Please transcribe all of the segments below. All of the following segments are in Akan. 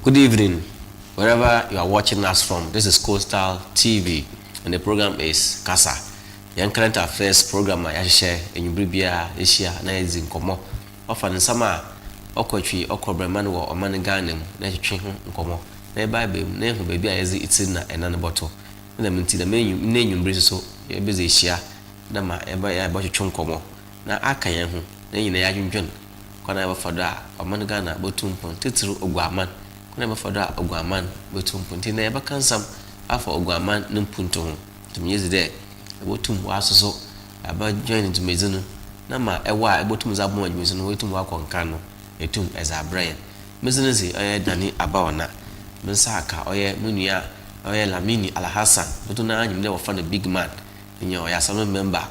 Good evening, wherever you are watching us from. This is Coastal TV, and the program is Kasa. Young current affairs program I share in Bribia, Asia, Naizin Komo. Often summer, Okochi, Okobreman, or Maniganem, Nature Komo. Nearby name baby as it's in another bottle. And the minty the name Briso, a busy share, Nama, ever I bought a chunkomo. Now Akayan, then in the Ajun John, Conava Fada, or Manigana, Botum, Titru, Oguaman. Never for that Oguaman, but to Puntina ever can some after Oguaman Numpuntum. To me, is there. A botum was so about joining to Mizuno. Nama, a why a botum is up more using way to walk on Cano, a tomb as our brain. Mizunazi, Dani ABAWANA, Mensaka, Oye Munia, Oye Lamini, ALHASSAN, but now you never found a big man in your Yassam member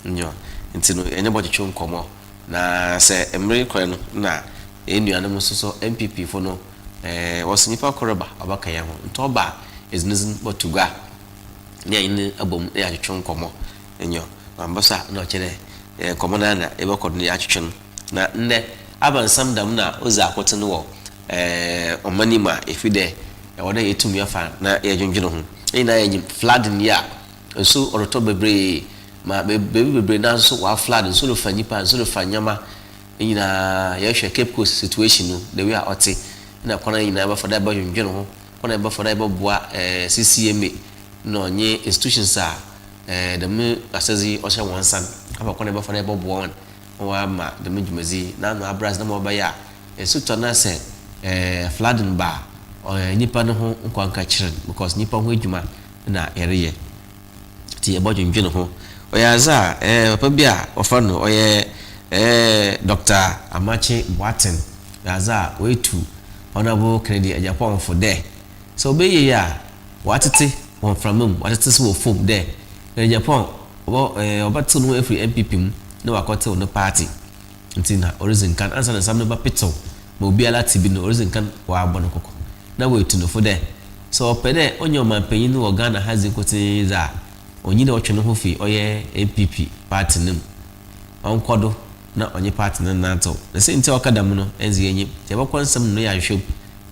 in your until anybody chum come on. Na say Emery Cran, na, in your animals so MPP for no. Was nipa koraba abakaya ho ntoba is nizin botuga ne yin abom ya twon komo enyo ambasa na kire komo na ebe kodo ya twon na nne abansam dam na oza akote no wo omani ma efide e woda yetumi afa na ya dwondwono ho ina ya flood ya so oroto bebre ma bebre na so wa flood so lo fanyipa so lo fanyama ina ya hwe Cape Coast situation no the way oti na kwana ina ba foda ba dwonno ho kwana ba foda ba boa CCMA no nye institutions a dem asezi o hye wonsan aba kwana ba foda ba boa wa ma dem dwumazi na no abraz na mo ba ya esuto na se flooding ba nipa no ho nkwanka kiren because nipa ho adwuma na ereye ti e ba dwonno ho oyaza papa bia ofa no oye Dr. Amakye BOATENG yaza wetu Honorable Kennedy AGYAPONG for there. So be ya watete one from him, watete so form there. AGYAPONG about no every MPP no akote no party. Ntina origin kan answer na sam no ba pito. Mo bi ala tibi no origin kan wa abono koko. Na we to no for there. So opede onyo manpanyin no Ghana has kote za onyi na otwe no ho fi oye MPP party nim. Onkodo na onye party na nato na se nti okadam no enzi enyi te bakwansam no ya hweb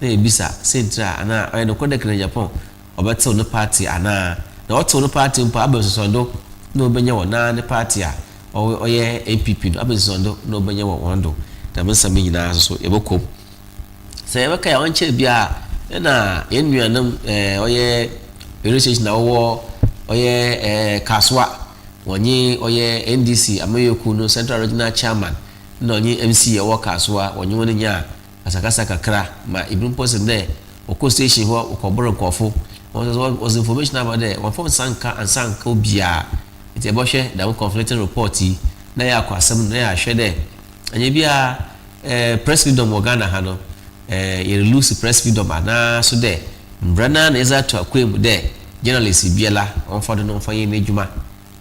na ebisa sentra ana oye no koda kina Japan obeto no party ana na oto no party mpa abesosondo na obenya wo na ne party a oye APP no abesosondo na obenya wo wondo na mensam nyina so eboko se ebeka ya onche bia na yenuanam oye relation na wo oye kaswa wonye oye NDC amayoku no Central Regional Chairman no onye MC e workers wa wonye woni nya asakasa kakra ma ibn person there oko station ho okoboro nkofo was information about there one form sanka and sanka obia it e bo hwe da conflicting report na ya kwasam na ya hwe there anya bia press freedom Ghana ha no ye release press freedom na so there mbrana na eza to akwem there journalist biela on fado no fa ye na adwuma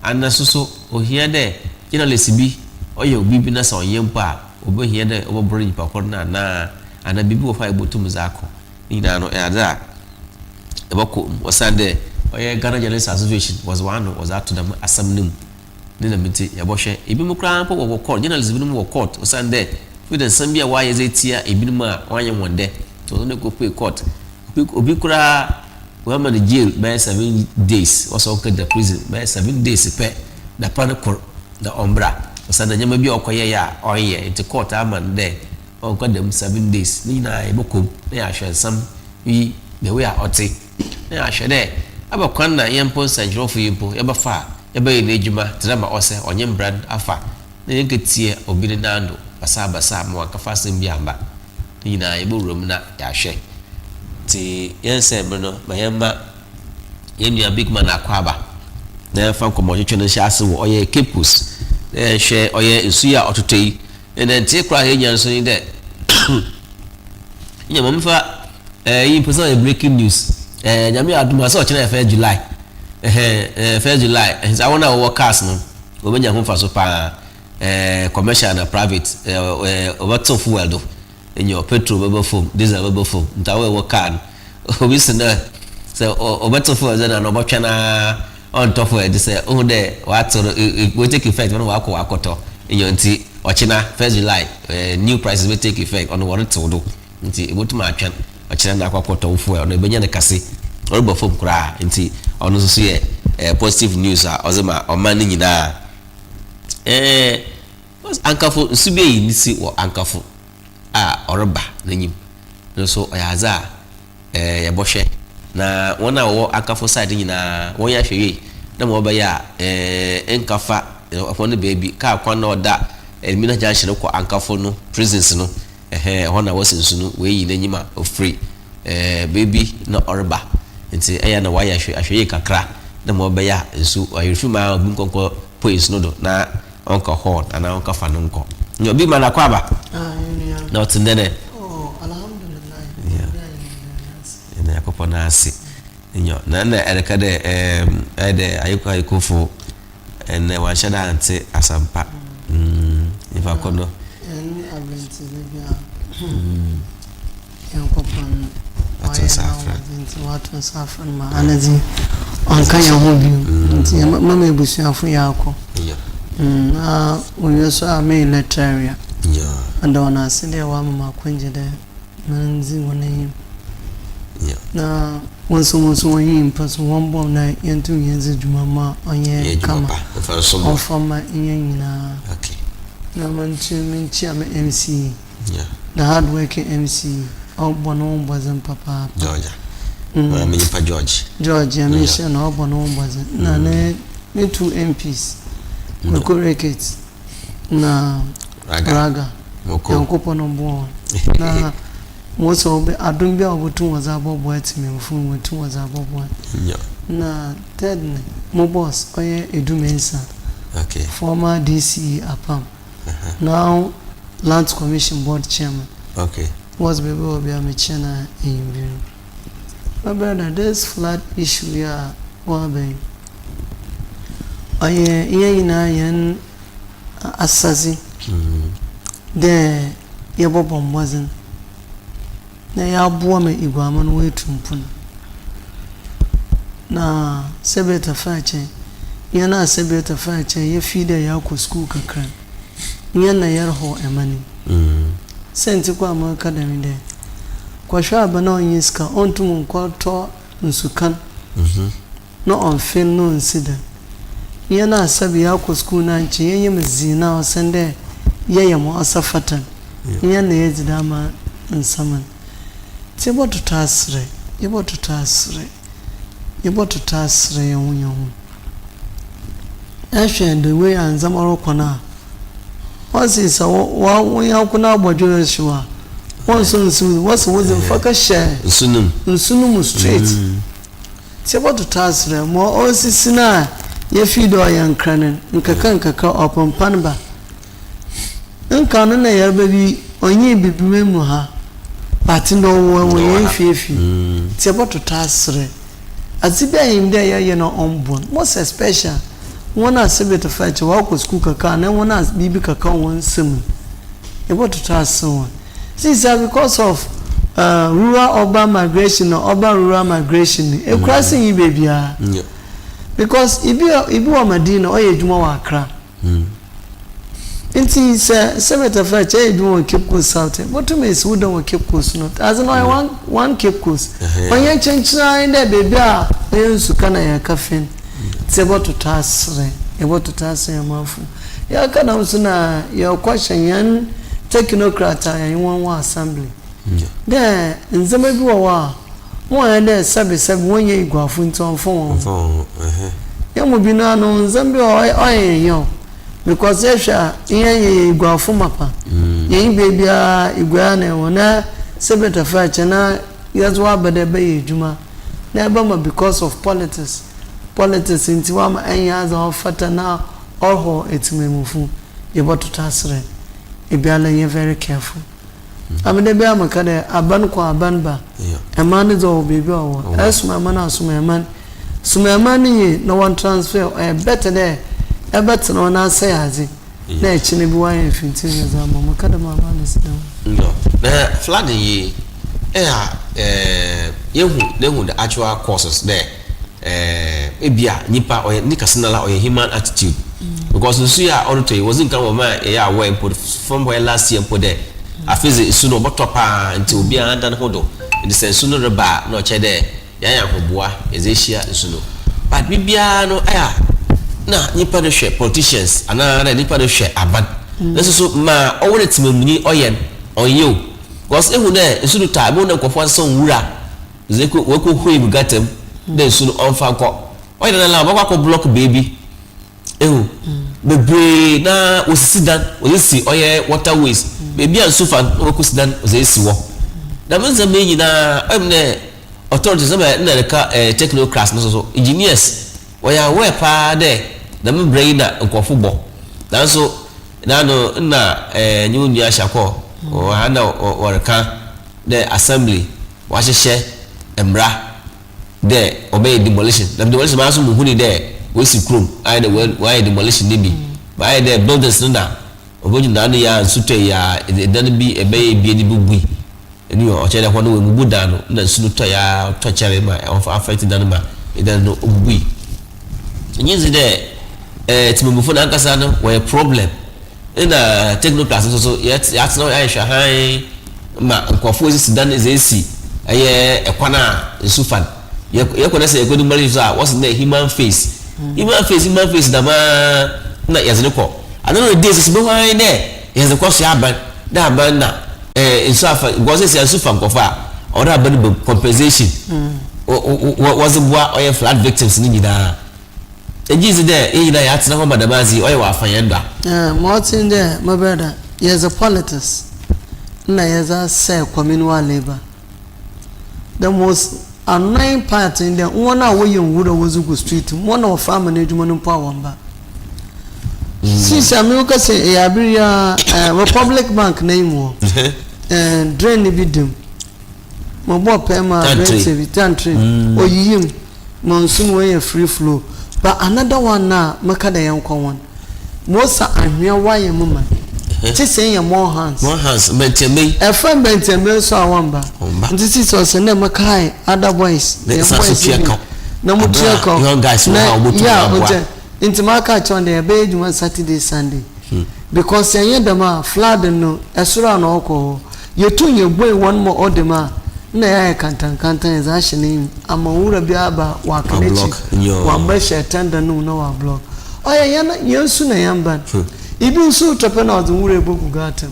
anna soso ohia de journalist bi oye obi bi na sa oyempa obehia de obobro nipa kor na ana bibi wo fa ebotum zako ina no ada ebako wasande oye Ghana Journalists Association was out to them assembly ni na miti yebohwe ebi mu kran po wo court journalist bi no wo court wasande fi de sambia wa ye zetia ebi no ma wanye wonde to no go pay court obi kura we am in the jail by 7 days also okay the prison by 7 days pe the panel the umbra so na nyama bi okoye ya oye into court aman there on condemn 7 days ni na ebokom na ya hwe sam wi the way oti na ya hwe there aba kwan na yempo sanjro fu yempo eba fa eba ye ejuma drama ose onye brand afa na yeketie obi ne nando basa mo akafa sem bi amba ni na eborum na ya hwe ti yense brno mayamba yenu big man akwaba na fa komocho no shase wo oye Cape Coast na hwe oye esuya ototoi na nti kra yenya nso ni de nyama mfa yi person breaking news nyame aduma so ochena 1 July 1 July I wanna workers no obenya ho fa so pa commercial na private over fuel do enyo petrol bebe foam diesel bebe foam ntawe wo kan obi sena so obeto fuel na no botwa na on top of it say oh there what we take effect when we akoto enyo nti ochina 1 July new prices will take effect on one to do nti ebotuma atwan akira na akwakoto fuel no ebenya ne kase orobo fom kura nti ono so ye positive news a ozema oman ni nyina ankafo nsube yi nisi wo ankafo oroba nanyim no so oyaza ye bohwe na wona wo ankafo side nyina won ya hwewe na mo ba ya enkafa ofone baby ka kwa na oda elmina junction ko ankafo no prisons no hona wasensu no we yi nanyima free baby na oroba nti eya na waya hwewe kakra na mo ba ya nsu ayirfima bunkonko police no do na onka hall ana onka fa no nko nyo bi mana kwa ba na otindene alhamdulillah ina yakopo na asi nyo na ereka de ede ayikofo ene wa shada ante asampa ifa kono en abenti bia yankopon watu safran ma anazi onka ya ho bi nti mama ebusuafo yakọ na onyeso ame letteria anda wana asinde wa mama kwenje de manzi woni na wonso woni mpaso wombo na yentu yenze jumama onye kama ofama nyina okay na minchi am MC the hard working MC obono mbazan papa George me pa George amisha na obono mbazan na ne 2 MPs Moko Rekets na Raga Yankopo no bo na moso be adumbia obotu waza bobo etime mfu wetu waza bobo na third mo boss oye Edumensa okay former DC Apam now Land Commission Board Chairman okay was baby obi amechana in my brother this flood issue ya wabe aye ina yan asazi de yebobo mbazin na ya buwa me igwaman wetumpun na sebeta fache yana sebeta fache ya fida ya ku school kakran yana yarho emani senti kwa ma academy de kwa sha bana onyiska ontum kwato nsukan no on fin no nsida yana sabi ya ku school na nchi yenye mzina osende yeye mo asafatan yana yeji dama nsaman tibo tutasre yebo tutasre yonyo the way anzamaro kona wasi sa wa ya kuna bojo shiwa wonso wasi wozi faka share nsunum straight tibo tutasre mo osisi na ye fido yankranen nkaka opompanba nka no na yarba bi onye bibiwe mu ha pati no wo ye fiefi tibo tutasre azibia himde ya no ombon most special one asibet fache wa ko school kaka na one as bibi kaka won sim ebo to trust one since because of rural urban migration or urban rural migration e crossing yi bebia because ibi wa madina o ye dwuma wa akra nti sebet fache e dwuma Cape Coast South but to me so don Cape Coast not as no one Cape Coast onye chenchira inde bebia e nsu kana ya kafen ebo to tasre mafu ya kana usuna ya question yan technocrat yan one assembly de nzema bi wa won de sabe wonye igwafu nton fon ya mo bi na no nzambi oyen because esha yen igwafu mapa yen bebia igwa na wona sabe tafa chana yazo abede be ejuma na ba ma because of politics inti wa ma anya za ofata na oho etimemufu yebo tutasre ebiala ye very careful amede be amaka de aban ko aban ba emane zo bebi owo esuma mana asuma eman ni no one transfer better there e better no na say azi na echine bi wa ye finti za ma maka de mama na sidam no na flood yi yehu the actual causes there ebia nipa or nikasnala or human attitude because nsu ya auditor it wasn't come ma ya aware from where last year for there afize isu no botopa until obi anda hodo the sense no reba no chede yan yahoboa ezechia nsuno but bibia no na nipa no hwe politicians ana na nipa no hwe aban nso so ma owore timamuni oyen onyo because ehu na nsuno table na nkofo asan wura zeko weko hwe bugatem na nsuno onfa ko oyen na la bakwa block baby ehu bebre na osisidan osisi oye waterways baby ansufa okosidan osisi wo na menza menyi na amne authorities na ka technocrats no so engineers oya we pa de na me brain na nkofo bo na so na no na nyunya ashako o hana worka the assembly wa hyehyɛ emra de obey demolition na demolition ma so muhuni de we si krom ai de why demolition ni bi by the buildings na oboju na no ya nsutwe ya dan bi ebe bi ni bugui eni o chere ho no we mubu da no na sunu to ya to chere ma of affect dan ma dan no bugui nyizi de timemufo na nkasa no we problem ina technoclass so yet no ya hwa han ma nkofo esi dan ezi eye ekwana nsufan ye kona se ekodu mari so what's the human face human face da ma na yaziko another days is behind there yes of course ya ban da ban na insufa goze se nsufan kofa or da ban compensation was bua oil flood victims ni nyida ejizi there nyida ya tsena ho madamazi oil wa afanyenda Martin there my brother yes a politics na yes a say communal labor the most annoying part in the one away in Wood Wazugu Street, one of farm management in Pawamba. Since America say a Republic Bank name and drain the video. Mobo Pema, Tantry, or Yim, Monsoon way a free flow. But another one now, Makada Yanko one. Most are near wire woman. Just saying more hands, mentally. A friend Benton so I wamba. This is also never kai, other boys. No more young guys, yeah, into my catch on their bed one Saturday, Sunday. Because I hear the ma flood and no, as around alcohol. You tune your boy one more order ma. Nay, I can't is actually I'm a Ura Biaba, Wakachi, one brush a tender no block. Oh, yeah, you're soon a young band. Even so, Trapen out the Murray got him.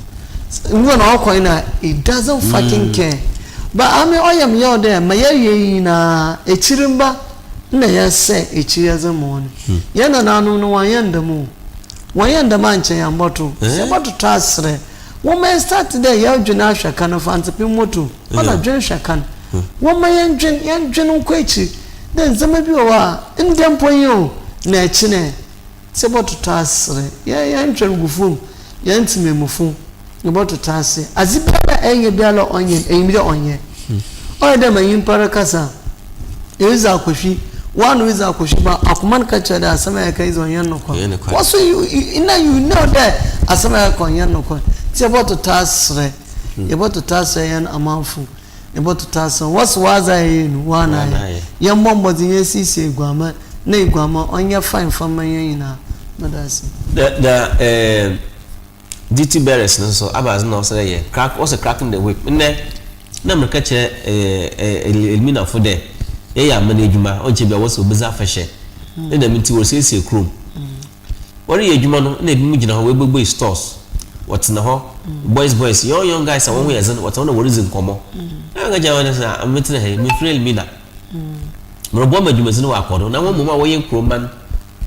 One all coin, it doesn't fucking care. But I mean, I am your there, my na a chirimba, nay, say a cheers a morning. Yana no one yonder moon. One yonder mancha and bottle, about to trust. One man start today, young Janasha can of answer Pimoto, on a Jansha can. One man young General Quachi, then some of you are in Dempoyo, Nachine. About to task, yeah, Gufum, Yantime Mufu, about to task, as if a bello onion, a middle onion. Or them a impara Kasa. Is our kushi, one with our kushiba, Akuman catcher, as some is on Yanoko. What's you know that as some on Yanoko? It's about to task, about to task a yan amountful, about to task. What's was I in one eye? Young mom was in SCC Guama, nay Guama, on your fine from my yana. The DT bearers so abas no say crack was a crack in the whip na me catch elimina for there ya management on chebe was obiza fashe na minti wo say chrome what you adwuma no na ebi gina ho we gbegbe stores what na ho boys young guys are one way what on the reason komo na ga jawa na say am meeting he me free elimina mo bo madwuma se no akodo na wo mo ma wo ye chrome man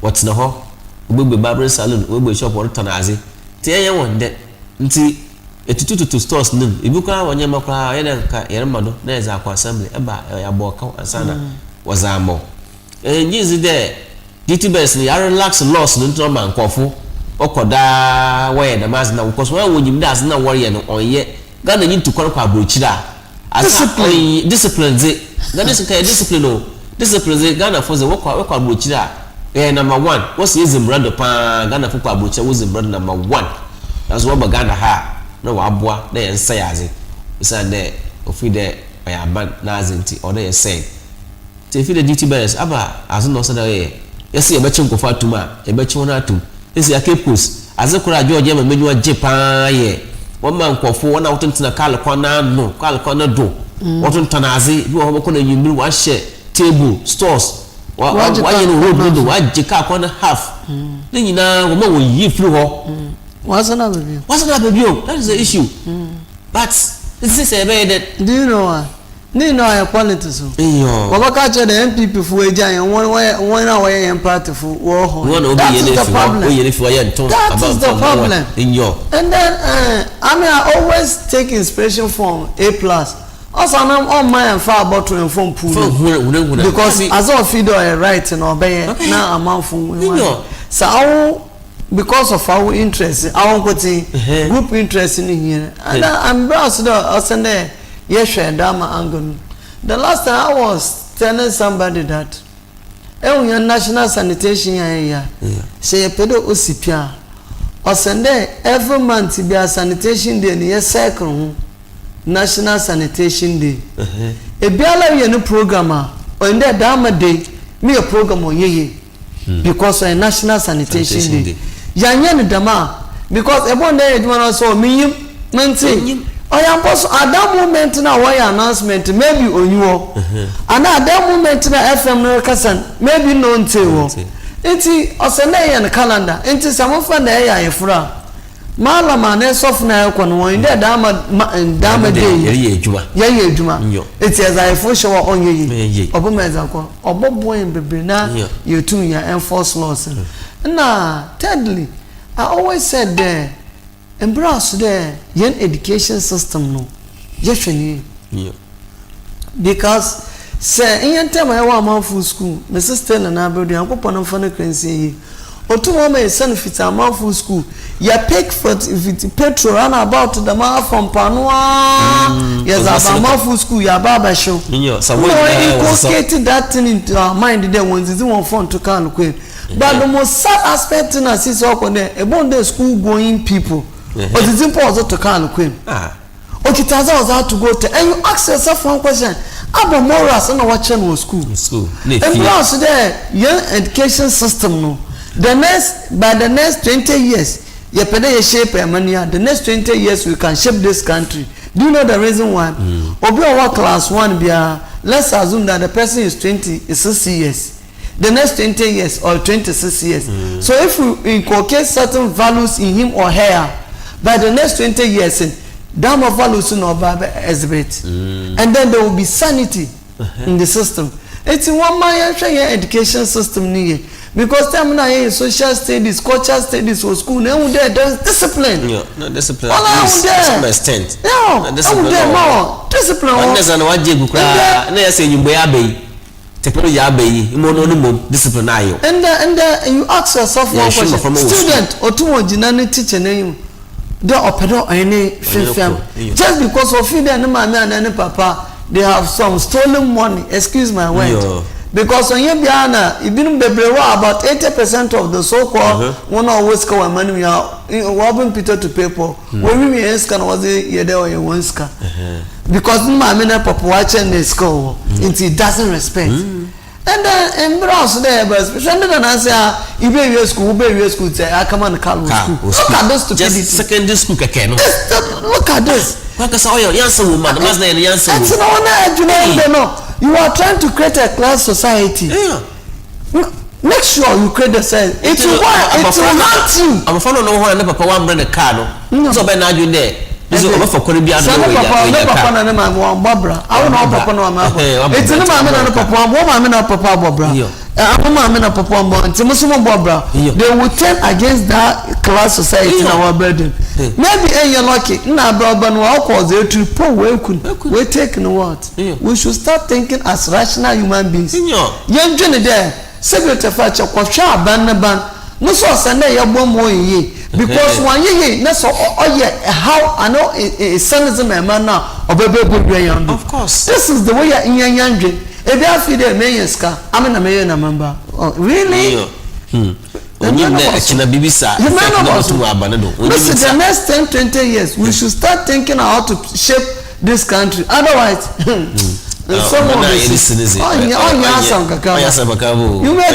what na ho Ubebe barber salon, ube shop or tanazi. Tia one that nti etutu stores nim. Ibuka wanya makwa yana mado na eza kwa assembly eba ya boka asana wazamo. Nyizi de DT best ni relax loss nto man kwofo okoda where the mass na because when wonyim da as na warrior no onye Ghana nyi to kwa abrochira. Discipline ze. Ghana discipline no. Discipline ze Ghana for ze kwa abrochira. Number one, what's his brother pa Ghana for Abucha was brother number one. That's what Ghana ha. No abwa, they and say as it. It's a day of there by a band Nazinti or they say. If you the DT bears, Abba, as no say, yes, a betching of Fatuma, a betchon to. This is a capus. As a cura George made you a Japan, ye. One man called for 1 out into the Calcona, no, Calcona do. what on tanazi you are going to you one share table stores why you road window why jika corner half then you know woman will yi through her what's another baby that is the issue but this is a bad do you know what ni no ya politics so wabaka che the MPP fu ejan one hour yan party fu wo ho that is the problem in your and then I always take inspiration from A+. Also I'm on my far about to inform pool because as of feeder right and obey now amount for so because of our interest our group interest in here and I'm browsed also there yes dama angle the last time I was telling somebody that your national sanitation say pedo osipia or send every month be a sanitation day near cycle national sanitation day e biala we no programmer or in there dama day me a program on ye because a national sanitation day yanya no dama because e bon dey eduma so me maintain I am boss at that moment na why announcement maybe on you and at that moment na FM no Kasa maybe no ntewo enti osene ye calendar enti some fa na ya yefura malama na soft na ekwo no in there dama day ye ejuma enti as I for sure on ye obumeza ko obobo en bebre na you too ya enforce laws na thirdly I always said there embrace the young education system no yeshweni because say in time I want full school my sister na abroad an popon no fana kransi otumo me son fit am full school ya pick for petrol and about the man from Panua yes about full school ya baba show inculcate that thing into our mind there when it's one fun to can but the most sad aspect in us is about the school going people. But it's important to call Queen. Okay, Taza was out to go to, and you ask yourself one question: Abba Morris and our channel school. And plus, there, young education system. No, by the next 20 years, you pay shape mania. The next 20 years, we can shape this country. Do you know the reason why? Obi our class 1 be let's assume that the person is 60 years. The next 20 years or 26 years. So if we inculcate certain values in him or her, by the next 20 years, dama values no exhibit, and then there will be sanity in the system. It's one my education system because time now social studies, cultural studies for school. Now there's discipline. Yeah, no discipline. Discipline extent. Yeah, more discipline. Discipline. And you ask yourself one question: student or two jinani teacher name. They operate any film just because of feed and mommy and papa they have some stolen money, excuse my word, because on your biana you been about 80% of the so-called one always call money we are robbing Peter to people when we can was a there or one ska because mommy and papa watching the school it doesn't respect. And then embrace there, but especially when I say, you be school, say, I come on school. Look at this stupidity. Just secondary school, look at this. You are trying to create a class society. Make sure you create the sense. It will hurt you. I'm following no one, papa one brand a car. So Ben are you there? This is for Caribbean. Papa and Barbara. I don't know Papa no man. It's no man and Papa, woman and Papa Barbara. I'm a man and Papa and Timothy Barbara. They will turn against that class society in our burden. Maybe you're lucky. Now, Barbara, no cause there to poor we taking what? We should start thinking as rational human beings. Young Jenny there, Secretary Fatcher, Kwasha, Ban. No so Sunday your bomb ye because one ye na so how I know a cynicism a man now of of course this is the way you're in young if you have feed a million scar I'm in a million member really listen the next 10-20 years we should start thinking how to shape this country otherwise you may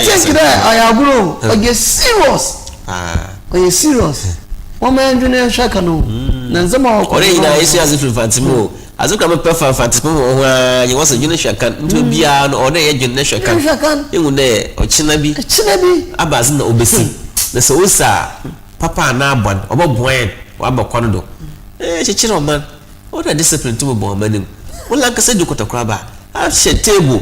think that I bro are you serious are you serious one man engineer shakano nanzama ore ina isi as if Fantimo azukra me perfa fantasmo ho ye wose dwene hwekan nto bia no ode ye dwene hwekan enwu ne ochina bi abazi na obesi na so usa papa na abon oboboen wabakon do chechire o man what a discipline to bo manim wala ka se dukotokra ba a she table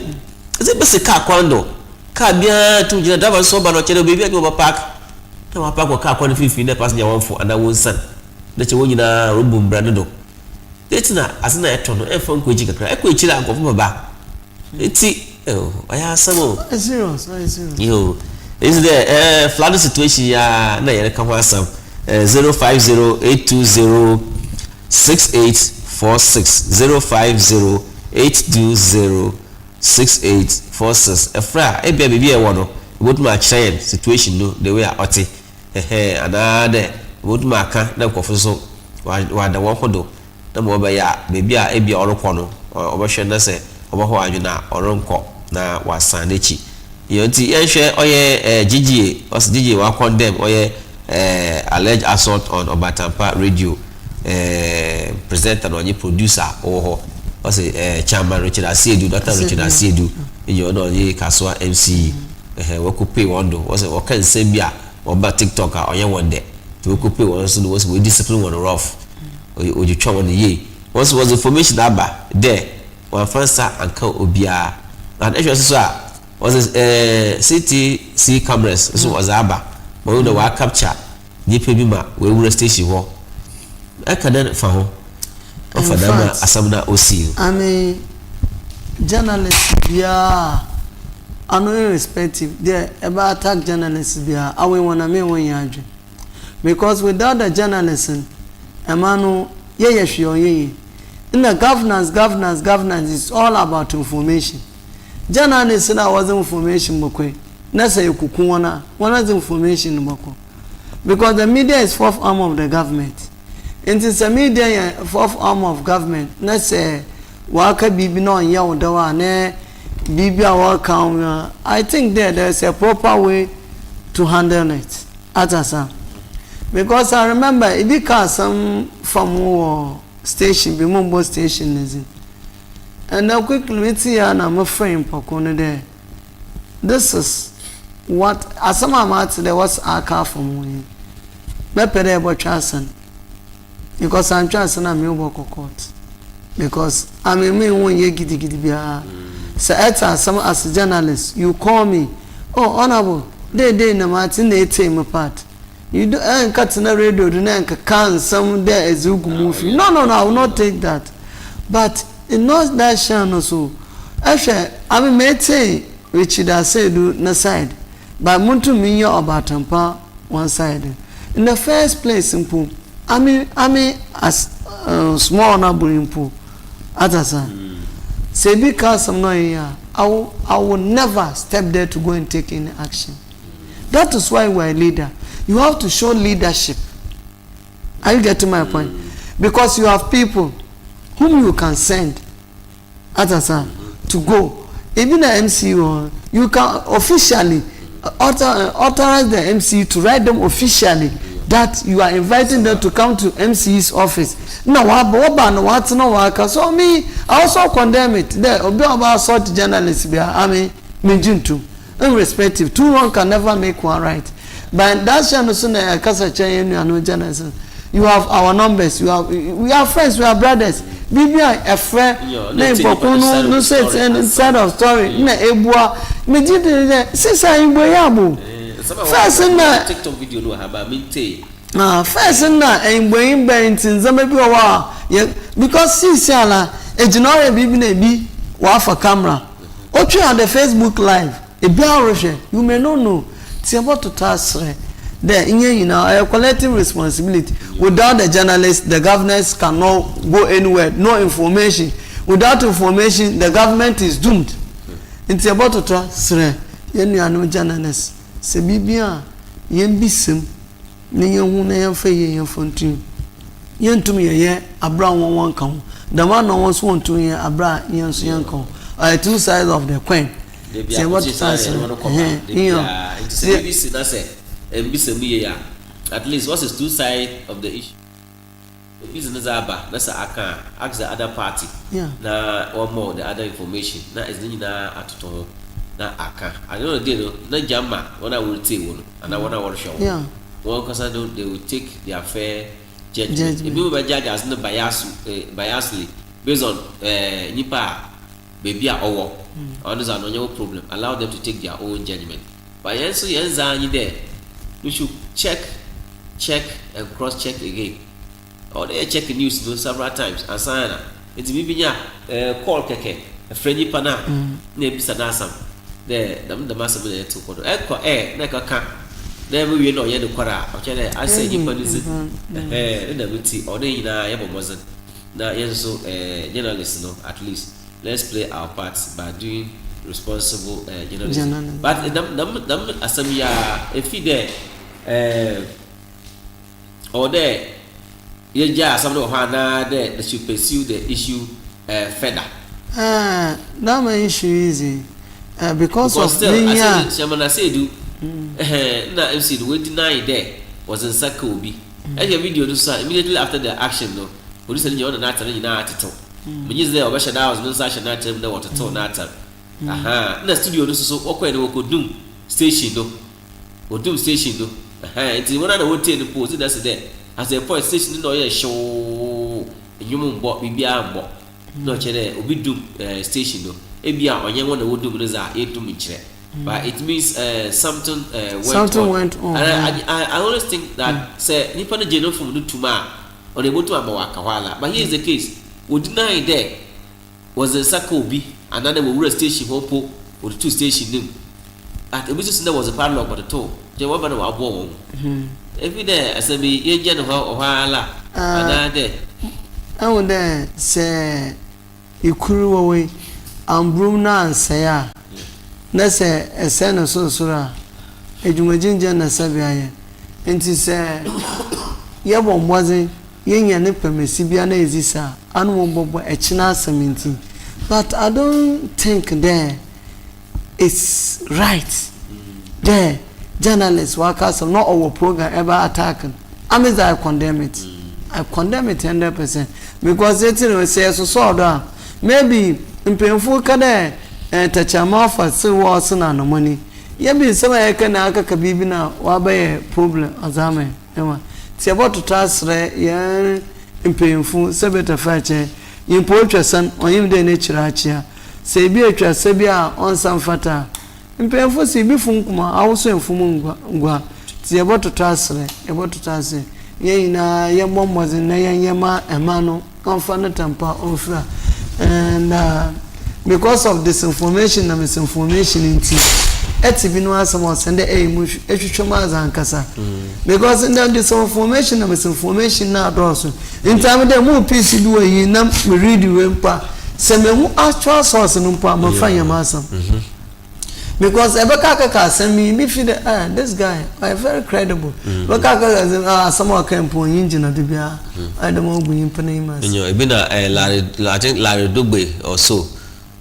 ze bese ka kwando ka bia tu jina dava so ba no chere bebi a go park na wa park ko ka kwando fifi na passenger wonfo ana wonsan na che wonyina robum brand do tetina asina etono e fon ko ji kakra e ko chire ankofo ba eti aya samo serious yo is there flood situation ya na yere ka ho asam 0508206846 0508206846 efra e bia bia e wono wotuma chain situation no the way oti another wotuma aka na nkofo so wa da wokodo na mo ba ya bia e bia orokọ no obehwe na se oboho adwena oronko na wasan echi yonti yenhwe oye GG os GG wa condemn oye alleged assault on OBAATANPA radio presenter no producer oho os chairman Richard Asiedu Dr. Richard Asiedu you know ye Kasa MC we could pay wondo was o kan sebia oba TikTok a oye wonde we could pay one so was we discipline one rough o ju twa one ye was information aba there one fansa anka obia and actually so was CTC cameras so was aba but we wa capture nipa bi ma we wura station ho aka den fa ho of adama asamna osi I mean journalists bia ano irrespective there about attack journalists bia awe wanna me won yadwe because without the journalism emanu ye hwe ye in the governance is all about information. Journalists na was information mokwe na say kuku wana is information moko because the media is fourth arm of the government. It is a media fourth arm of government na say waka bibi no nya odawa na bibi a waka I think there is a proper way to handle it atasa because I remember it because some from station be Mumbo station is it. And now quickly we see and I'm a friend Pokone there. This is what asama mat there was a car from me. Mepere about Chasen. Because I'm Chasen I'm your court. Because I mean me one ye giddy bia. So some as a journalist, you call me, oh honorable, they na Martin they take my part. You do cut in the radio, do not can some there is movie. No, I will not take that. But in not that channel so actually I mean mate Richard Asiedu na side but muntu minyo OBAATANPA one side in the first place simple I mean as small number impo atasa say because I'm not here I will never step there to go and take any action. That is why we are a leader. You have to show leadership. Are you getting my point? Because you have people whom you can send atasa to go. Even the MCU, you can officially authorize the MCU to write them officially that you are inviting them to come to MC's office. No, what's no work. So me, I also condemn it. There, about sort journalists, I mean, Mijintu, irrespective. Two wrong can never make one right. But that's Kasa journalism. You have our numbers. We are friends. We are brothers. Bibia a friend. Name Pokuno no says inside of story. Na ebua. Me did since I boyabu. First na TikTok video no haba minte. First na boyin bentin zama bi wa because since ala ejinore bibi na bi wa for camera. Otwe on the Facebook live. E bia ohwe. You may not know. It's about to task. There, you know, a collective responsibility. Without the journalists, the governors cannot go anywhere. No information. Without information, the government is doomed. It's about to try. You know, journalists. Se bibia, yen bisim. Ni yen wuna yen fe yen fontin. Yen tumi ye abra one count. The man no wants one to yen abra yen so yen count. Two sides of the coin. Say what to at least what's the two sides of the issue? business aba na sa aka ask the other party na or more the other information na is na atoto na aka I don't know na jama wana will take one and I wanna work show one cause they will take their fair judgment if you judge as no biasly based on nipa baby a owo others are no problem allow them to take their own judgment but yenso yenza nyi there you should check and cross check again or they check the news no several times and sign it bibinya call keke a friendly pana na bisa na asam the masam na to kodo na ka na we no ye de kwara o chere I say you police na buti or dey na ye bomozan na yenso journalists no at least let's play our parts by doing responsible journalism but them asam ya if there or there yeah some of Hana there they should pursue the issue further that my issue is because of still I say do na MC the way deny there was in Sakobi and your video to say immediately after the action no police and you on that and na atito when you there obesha that was no such na time na water to na time na studio no so okwa no kodum station no odum station no it's one of the hotel the post that's there as a point station no ye show enyum mbo bibia mbo no chere obi dum station no ebia onye won na wodum no za etum nchire but it means something went on and I always think that say nipa no jeno from no tuma on able to amawaka wala but here is the case we deny there was a Sakobi and then we were station hopo or the two station name at a business there was a padlock but the toe je wa bana wa bo every day asabi ye je no ho hala and there and there say ikuru we ambrum na ansaya na say ese no so sura ejumajinje na sabi aye enti say ye bo mwaze ye nya ne pemesi bia na ezisa anu bobo echina asaminti but I don't think there it's right there journalists workers are not our program ever attacking I condemn it 100% because it will say so do maybe impemfu kada tachama fa se was na no money ye bi se ma yake na aka bibi na wa ba problem azame ema ti about to transfer ye impemfu se beta fa che impo twasan oyim de na chiraachia se bi atwa se bi a onsan fata impemfu se bi fun kuma awso enfumu ngwa ti about to transfer ye ina ye bombozi na ye ma emano konfa na tampa ofra and because of disinformation and misinformation into eti no asamo send ehwehwema azankasa because in the disinformation and misinformation na adoso in time de mu piece do yi na me read we mpa se me hu actual source no mpa ma fanya masam because ebeka kaka send me feel this guy are very credible beka some campo engine de bia I don't know gun impa na imas you be na I think Larry Dugbe or so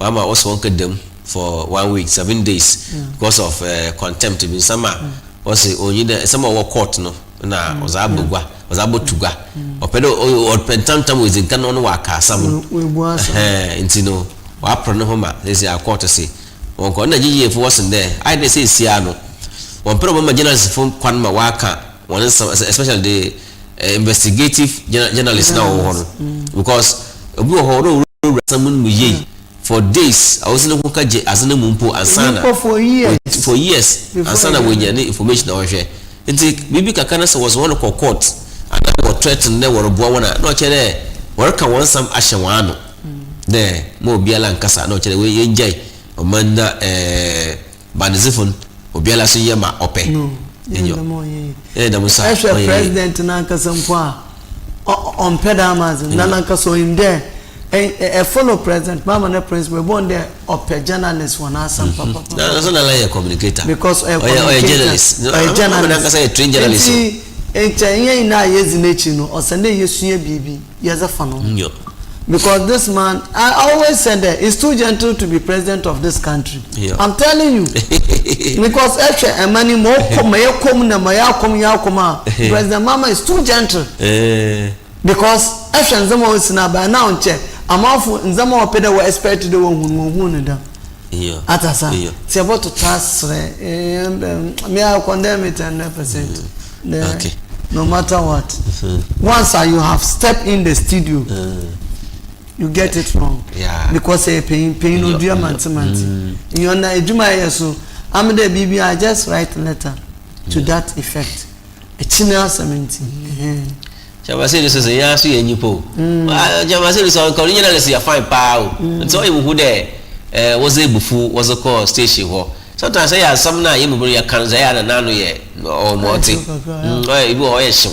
Mama also wanted them for 1 week, 7 days because of contempt. In summer, was only the summer war court no na was abotugwa or pedo or pentantam was in canon waka some intino wa prono homa this is our court to say one corner GG if wasn't there I they say Siano one problem journalist from Kwanma waka one especially the investigative journalists now because we were someone we for days I was no kaje asana mumpo ansana for years ansana when any information or share nti bibi kakana was one of court and I was threatened there were boawana no chere work one some ashawano there mo biala nkasa no chere we yenjai omanda banizifun obiala so yema ope da musa president na nkasa mpo on pedamaz na nkasa in there a follow president mama na prince we born there up journalist one asam papa that's not like a communicator because a journalist a trained journalist yen na yezi nechi no o sende yesuye bibi yeza fano because this man I always said that he's too gentle to be president of this country I'm telling you because actually a money more come ya kom na ma ya kom president mama is too gentle because ehwe nzama osina ba na onche amafo nzama opede we expect de wo hunu da iyo atasa ti about to transfer me I condemn it 100%. Okay, no matter what. Once you have stepped in the studio, you get it wrong. Yeah, because pain no do manti you na ejuma yeso am the bibi I just write letter to that effect a china 17 Chama say this is ya so yenyipo chama say this on original is ya fine pa so you who there was ebufu was a call station ho sometimes say ya some na yemu ya kan say ya na no ye o moti ibi o ye hyew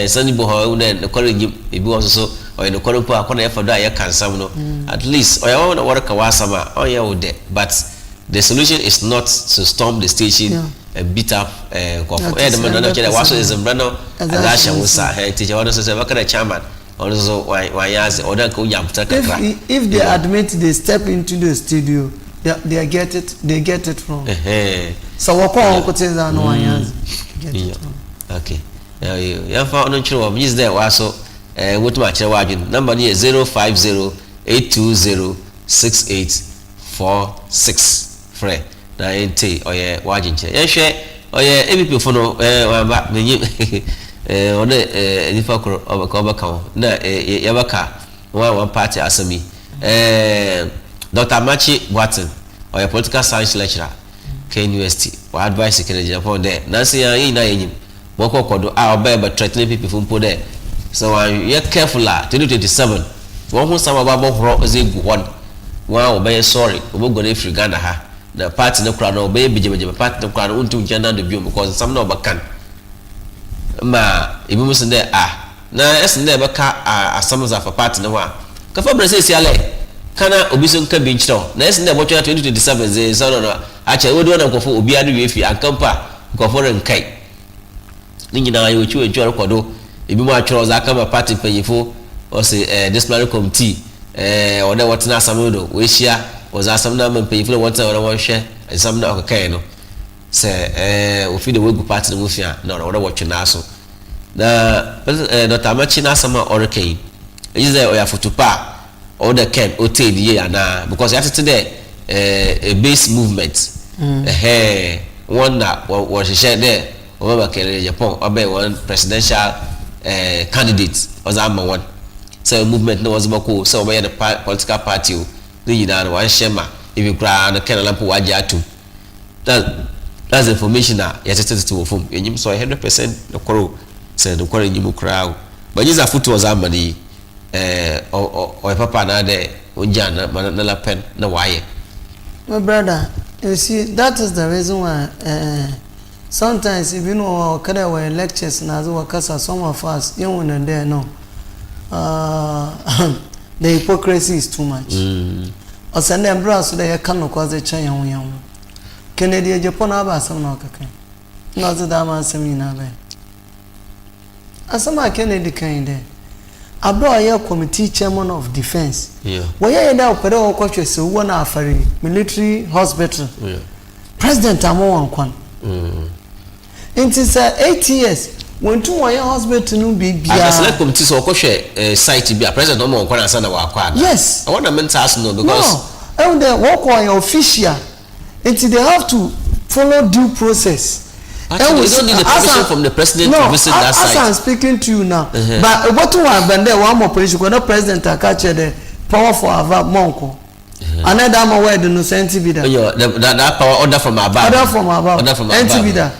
sani bo ho na kore gim ibi o so o no kore po akona ya fodo ya kan sam no at least o ya wona work wa sama o ya wo there, but the solution is not to storm the station and beat up the man no chere waso is brano azasha wusa teacher wona so say bakara chairman also why yazi or that go yamta kakra. If they admit they step into the studio, they get it wrong. So what on kuteza no yazi get it wrong. Okay. Ya fa ono chiro of is there waso wetu ma chere wajin number ni 05082068646 free na ente oye wajin che ye hwe oye ebip fo no wamba menyi one nifa kro obaka na yabaka one party asemi Dr. AMAKYE BOATENG oye political science lecturer KNUST wa advice kene Japan there na say yin na yim boko kodo a oba threatening people from po there, so you careful 2027 won hu sama babo horo ezegu one obey sorry obogo na free Ghana ha the party no crowd obey bijebeje party no crowd untu gender the bio because some no bakan ma ibi musu de na esen de beka asamuza for party no wa ka fa brese si ale kana obiso nka bi nchiro na esen de bocho 2027 ze so no acha wodo na kofo obi adu wefi akampa kofo renkai ni nyina ayo chiwe joro kodo ibi mu atworo za aka ma party panyifo o se disciplinary committee oda watina asamudo we shia was asamna man panyifo wanta oda won hwe asamna okakai no se ofi de wegu party no fia na oda watwina aso na Dr. AMAKYE na sama orakai is there oya fotupa or the camp hotel ye na because you have to there a base movement one that was shared there over Japan obey one presidential candidate was ama one so movement no was mako so obey the political party ni na one shema if you cry na kana lampo waje atu that's information na yatete to form enyim so 100% the koro say the koro enyim crowd but this foot was amani or papa na de unjana na la pen na waye. My brother, you see that is the reason why sometimes if you know kada we lectures na zo Kasa some of us you and there no the hypocrisy is too much. Osende embra so dey kan no cause chen yan Kennedy Japan aba some na okaka no zo da man semi na be asama Kennedy kind there ABAWANA committee chairman of defense. Why you now pere o kwatwe se wo na afare military hospital. President amo kwan. Inti say 8 years when to one hospital no be bia. I select committee so kwatwe site bia president amo kwan asa na wa kwa. Yes. I want to mental us no because no the work on official until they have to follow due process. Actually, you don't need the permission from the president to visit that site. I'm speaking to you now. But what you want when there one more police, when the president catch the power for Ava Monko. Another more word no senti bida. That power order from Ava. Order from Ava. Bida.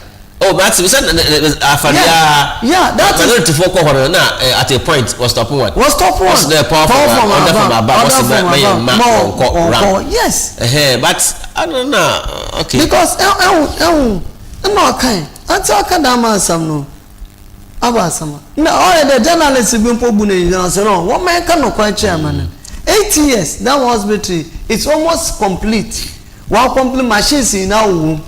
Oh, but we said yeah, that is to focus on at a point was stop one. Was stop one. Was the power from Ava. Was the yes. But I don't know. Okay. Because no kind. That's all kind of man some no. Abasama. No, all the journalists been pobune you say no. What man can no quite chairman. 8 years that hospital it's almost complete. One complete machines in our room.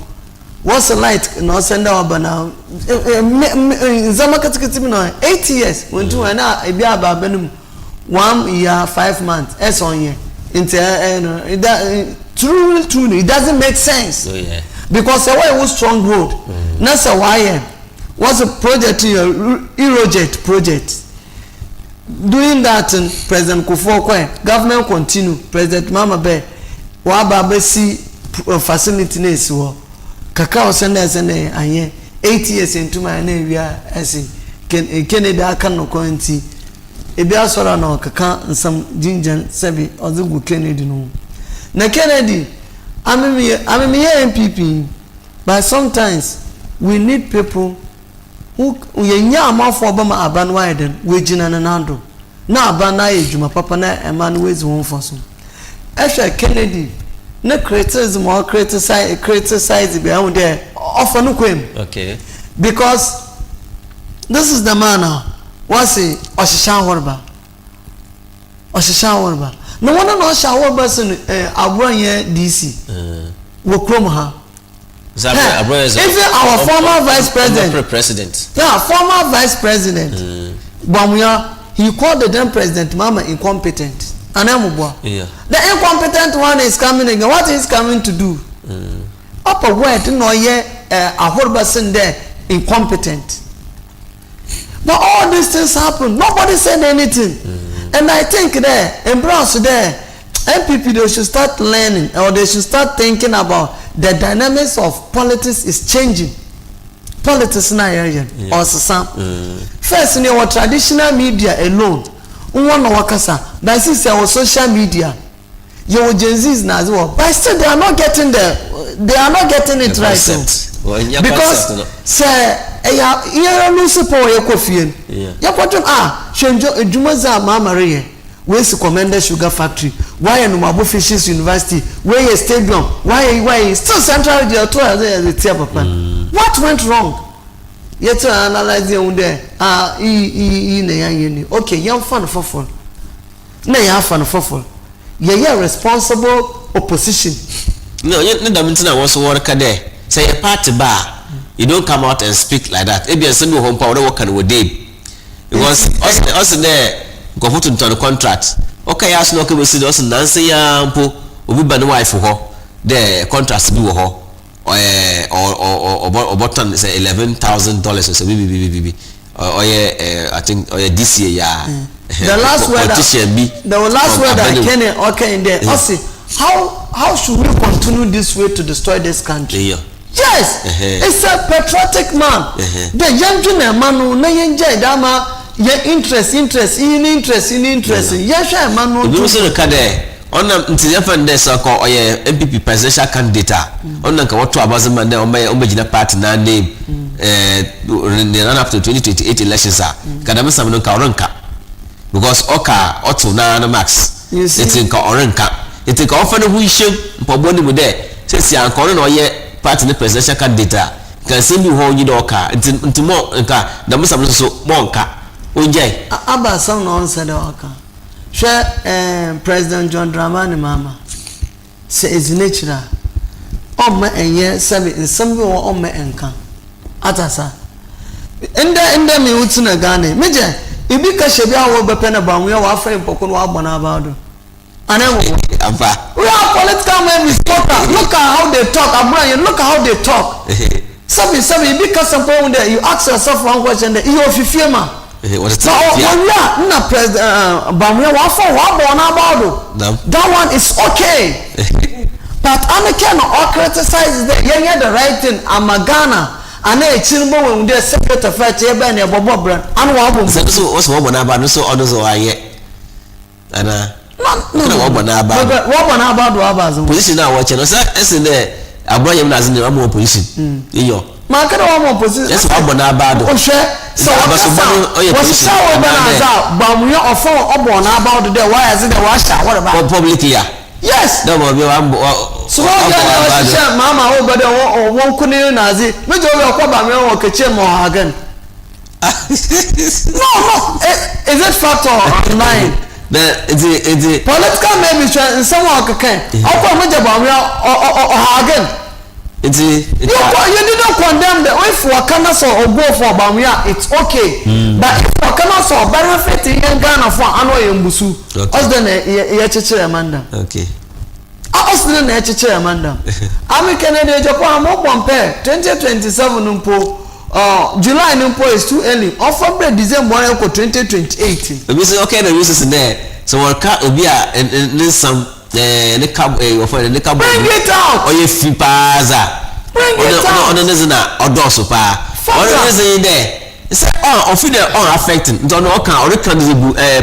What's the light no send out now. Zama katikati no 8 years when to na e bia ba benum 1 year 5 months as on year. Into truly it doesn't make sense. Oh yeah. Because the way was strong road. That's why was a project Eurojet project. doing that, President Kufuor, government continue, President Mama Bear, Waba see facility next war. Kakao senders and 8 years into my name, we are as in Canada can no currency. Ebia sora no kaka some ginger sebi ozugu Kennedy no. Na Kennedy, I'm here MPP, but sometimes we need people who yenya amafo obama aban widen we gina nanando. Na aban na ejuma papa na Emmanuel's won for so. Esha Kennedy na criticism or criticize behind there offer no kwem. Okay. Because this is the man now. What's it? Oshishan Warba. No one knows Shawarba son Abranya DC. Wokromha. Even our former vice president. Yeah, former vice president. Bamuya, he called the then president Mama incompetent. Anamubwa. Yeah. The incompetent one is coming again. What is coming to do? Upper word no ye a horrible son there incompetent. But all these things happen. Nobody said anything. And I think there, in Bronx there, MPP they should start learning or they should start thinking about the dynamics of politics is changing. Politics in Nigeria or some. First, in our traditional media alone, one of Kasa, but since our social media, your Gen Z's now as well. But still, they are not getting it right. Because say ya lose power ya kofien ya kwatum shenjo edumaza mama reye we se commended sugar factory why no mabo fishes university where a stadium why still central the papa what went wrong yet to analyze you there okay young fan for na ya fan for ya responsible opposition no you na was work there say a party bar. You don't come out and speak like that. Maybe a single home power work and we did. Because us there go put into the contract. Okay, ask no we see us Nancy Yampo, we ban wife for her. The contract be with her. Or button say $11,000 or so BB. Or I think this year yeah. The last word that Kenny okay in there. How should we continue this way to destroy this country? Yeah. Yes, it's a patriotic man. The young man who na yenja dama ye interest. Yes, man who. You see the card there. On until you find this or MPP presidential candidate. On the what to abazman there on my original party name. Run up to 2028 elections. Kadama samano karanka. Because Oka Otto na max. It's in Karanka. It's a often we should probably with there. Since you are calling or yet. Party the presidential candidate can send you home you do car into more car the most of so monka unjay aba some no answer the car share President John Dramani mama say is natural me enye sabi in some way o me enka atasa enda me utina Ghana meje ibi ka shebi awo be pena ba we wa friend pokon wa gbona abado we are political men. Look at how they talk. Look at how they talk. Sabi, because something there, you ask yourself one question there, you are fifima. That one is okay. But I cannot criticize that. You the right thing. I'm a Ghana. And I chilbo when they separate the fight. You buy a bobo brand. And what? So what's what about so others or I and no. Position now watching us in there. Abraham as in the Rambo position. Yo. Market one position. Yes, Abonabado. Oh, share. So what's Bamuya or for Obonabado there? Why is it a wash? What about public here? Yes. No, so Mama over there or one couldn't Nazi. Which over Kobamio or Kachem or Hagen? No. Is it fact or online? The political maybe someone can. How come much about me or Hagen? You didn't condemn the way for Kasa or go for Bamia, it's okay. But if for Kasa or benefit in Ghana for Anno Mbusu, us then a Amanda. Okay. Us then a Amanda. I'm a Canadian Japan more compare 2027 umpo July nimpo is too early. Offer bread December 2028. We say okay, the reasons there. So what car obi a some the cab offer the cab. Bring it out. Or you fipaza. Bring it out. On the odoso pa. What is in there? Say affecting. Don't know can or can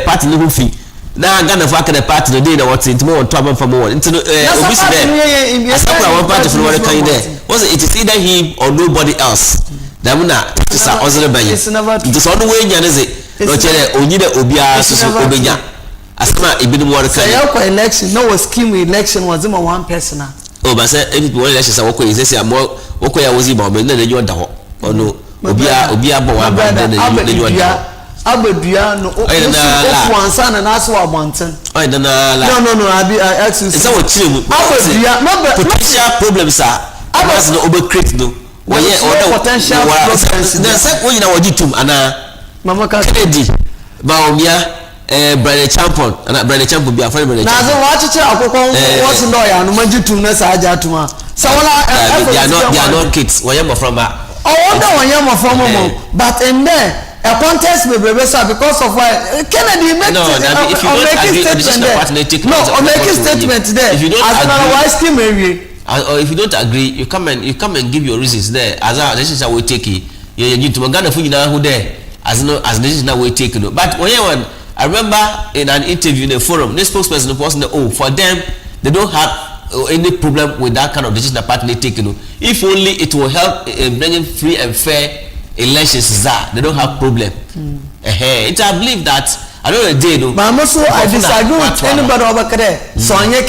party level fee. Now Ghana for the party the day that what's it more trouble for more. Into obviously there. As one party for what kind there. Was it is either him or nobody else. Damuna is a other bany. It's all the way nyan is it. No chere only the obia so obenya. Asama ibinu more kan. Say your election no scheme election was him one person. Oh but say if one election say woko is say more woko ya wozi ba me na you da ho. Oh no obia bo wa ba na you da. Abadua no o ansa na naso abonten. Oh na la. No I ask you. Is that what chile? Abadua potential problems are. Abas no over create no. Potential problems. The second one you know tum ana Mama Kennedy Baomia brother champion and brother champion be a friend brother. Na so watch akoko what's no ya no majitum na sa aja atuma. So they are not kids. Why am from ba? I wonder why am from mom. But in there a contest may be because of why Kennedy make if you don't agree on the statement there. If you don't agree, or if you don't agree, you come and give your reasons there. As a decision we take it, you to Ghana for you now who there as decision we take it. But when I remember in an interview in a forum, this spokesperson was for them they don't have any problem with that kind of decision the party they take it. If only it will help bringing free and fair elections they don't have problem. It's I believe that I don't know the day though. But also I disagree with anybody over there. So Anya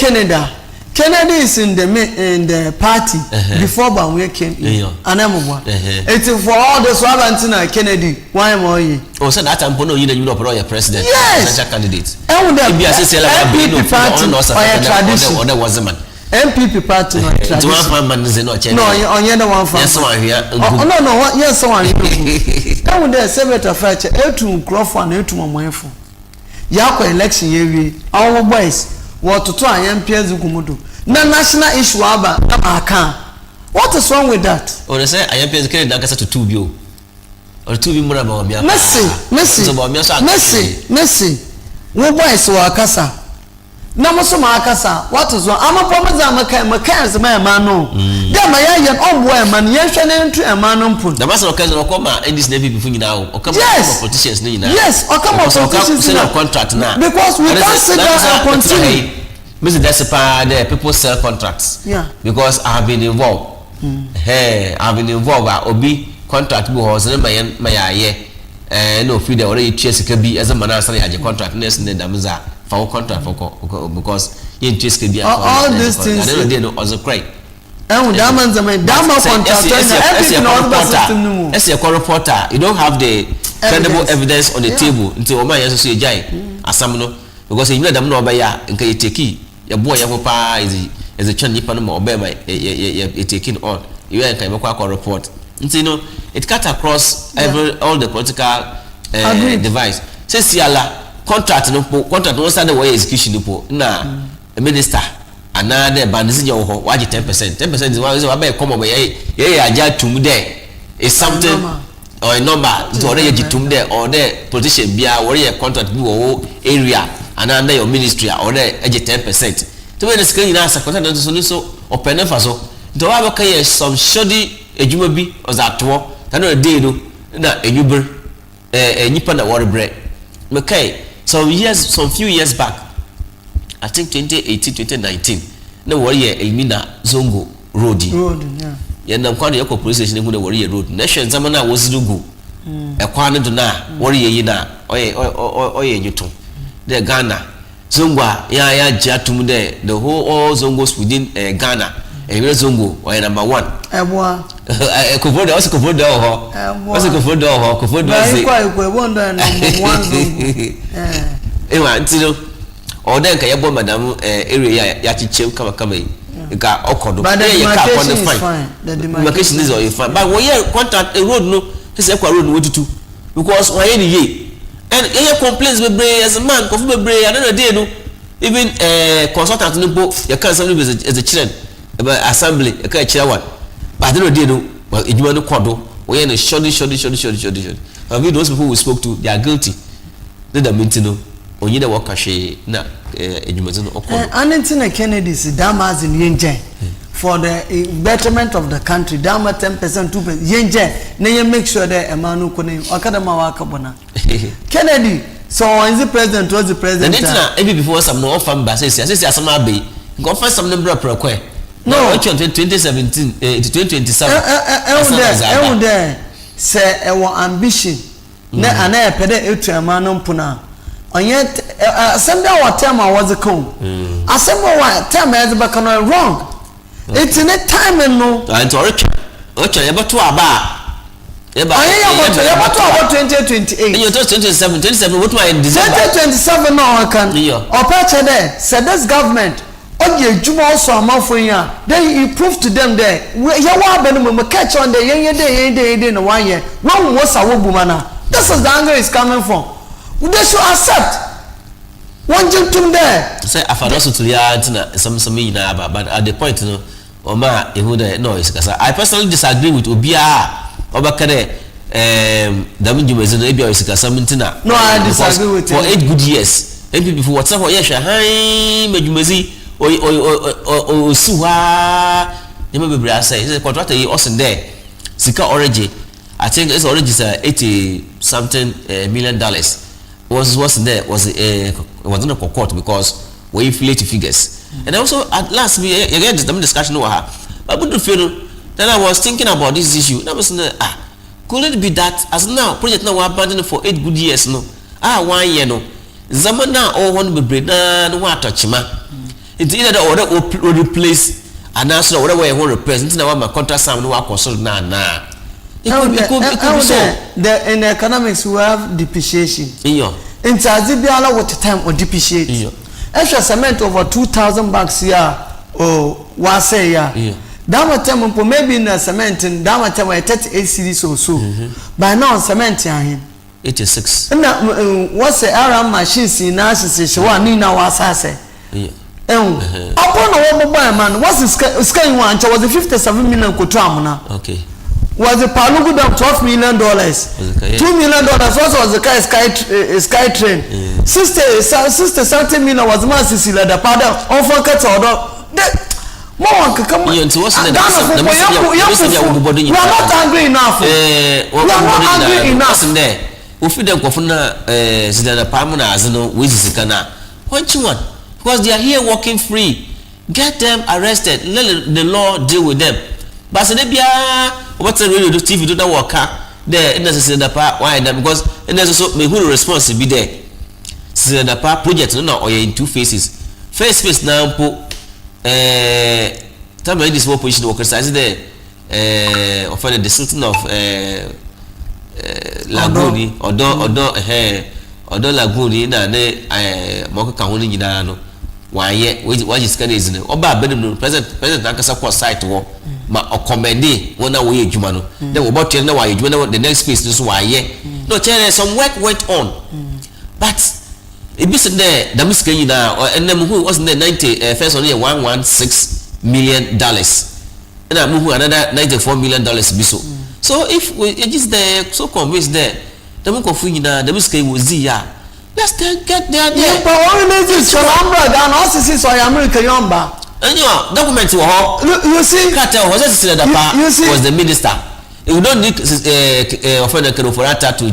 Kennedy is in the party before Banwe came in. Anamwa. It's for all the Swabantina Kennedy. Why more ye? Oh, so that I'm going to you know your president. Yes. Candidate. And the MPP party or tradition. Or there was a man. MPP party or tradition. No, on the one for. Yes, one here. Oh no, yes, one. And with the senator fracture, to Crawford and to Mamoyfo. Yako election year, our boys. What to try and MPs Gumudu. Na national issue aba na what is wrong with that? Oh, they say I MPs carry that to 2 bio. Or 2 bi more about me. Messi. Wo boys wa Kasa. Na mo so ma Kasa. What is wrong? Am promise am man no. Dem ya yen on boy man yen hwe na ntu man no mpun. The master okay no come and this navy before nyina o. Come politicians ni nyina. Yes, o come politicians sell contract na. Because we can't sit down and continue. Mr. Desipa, there people sell contracts. Yeah. Because I have been involved. Hey, I have been involved. Obi contract because my no free the already chase can be as a man as a contract next in the Damaza for contract for because you chase can be all these things. I don't know also cry. And diamonds are made diamond contract. As a reporter, you don't have the credible evidence on the table until Oma has to say jai asamno because you know them no buy and can take your boy pa is a Chinese panama or bear taking on you ain't a report. You know, it cut across all the political device. Say Siala contract no stand way execution na a minister another bandits your why 10%. 10% is what come over yeah to there is something or a number to already to there or there politician be a contract be area and under your ministry or there 10%. To when the screen answer contract so open so do I have some shoddy ejuma bi ozato that no day do na enyuber nipa na worry bread okay some few years back I think 2018 2019 na worry elimina zongo road ya na kwa ya police station hu na worry road na hwe nzama na wozirugu ekwa ne do na worry yi na oye nyuto the Ghana zongo ya jatum the whole all zongos within Ghana zongo or number 1 Ebwa Kofodo also Kofodo ho also Kofodo say kwa wonder number 1 ewa ntino or then ka yebo madam area ya chichem kama yi ka okodo but the demarcation is fine the demarcation is all fine but when you contract a road no say kwa road no tutu because why any ye and you complaints be brave as a man kofu be brave another day no even consultant no po you can somebody as a children about assembly e ka chira one but no dey no well ejuma no kodo we are shoddy. But those people we spoke to, they are guilty. They don't mean to know. Only the work she na education okon. Anentina Kennedy is damas in Yenje for the betterment of the country. Dama 10%, 2%. Yenje, na make sure that Emanu kone akadama waka bona. Kennedy, so when the president was the president. Anentina ebi before some no offer mbase say asama be. Go find some number of prokwe. No, 2017 to 2027. There say ambition. Na ana pede etu Emanu mpuna. Onye assemble what time was come. Assemble what time is back on wrong. It's in a time and no. And okay, about to aba. About 2028. You just 27 what my December 2027 no I can. Or patch there said this government oye juma also amafo ya. Then you prove to them there. Ya wa be no catch on the day no 1 year. When was a woman. This is the anger is coming from. They should accept. One gentleman there. Say I found also to the some na but at the point no Oma no is Kasa. I personally disagree with Obia Obakade Daminjumezi no Ebia is Kasa Mintina. No, I disagree with for 8 good years. Maybe before what's up yes hi Mejumezi o suha you may be say is a contractor you also there. Sika origin. I think it's already 80 something $million. Was there was wasn't a court because we inflate figures. And also at last we again this discussion over her. But I would feel then I was thinking about this issue. I was could it be that as now project now abandoned for 8 good years no 1 year no zaman now all one be break no what touch ma. It's either the order or replace and also whatever I want to replace now my contract some no work consult na. It could be so. In economics we have depreciation. In Tazibiala what time or depreciate. Extra cement over 2,000 bucks here or was a year. Dama time maybe in the cement and Dama time 38 cities or so. By now cement here 86. What's the aram machines in Narcissus? One Nina was say. Upon a mobile man, what's the sky one? Was the 57 million kutramuna. Okay. Was the Palugu down $12 million? $2 million was the sky train. Sister something million was man Cecilia the father on for cut order. More come on. We are not angry enough. We are not angry enough. If you don't go for the Pamana as no which Kana. What you want? Because they are here walking free. Get them arrested. Let the law deal with them. But what's the radio TV do not work there in the part why because and there's also me who response be there. So the part project no or in 2 phases. First phase now put tell me this one position workers as there offend the silting of Laguni or Laguni na ne Moko Kahuni nyina no why is scanning no oba bedroom president akasa kwa site wo ma okomende wona we adwuma no then we bought na why adwuma the next phase this why no tell some work went on but it be there the miska nyina and them who was there 90 first only $116 million and I move another $94 million be so if we just there so convinced there the mo kofu nyina the miska was ya. Let's get there. Yeah, but all it is for America and also is for America yomba. And you document you see Cartel was was the minister. You don't need offender Keroforata to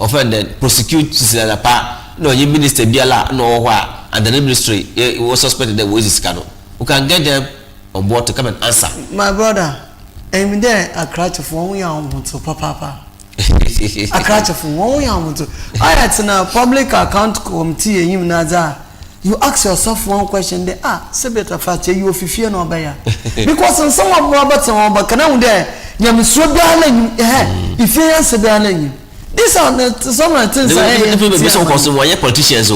offend and prosecute Cecilia Pa. No, you minister Biala no what and the ministry was suspected that was this cano. We can get them on board to come and answer. My brother, I'm there a crash of 1 year so papa. A catch of 1 year. I had in a public account committee and you naza. You ask yourself one question there. Sebeta fache you fear no buyer. Because in some of Roberts and but can there you am so darling if you answer darling. These are some of the things I politicians.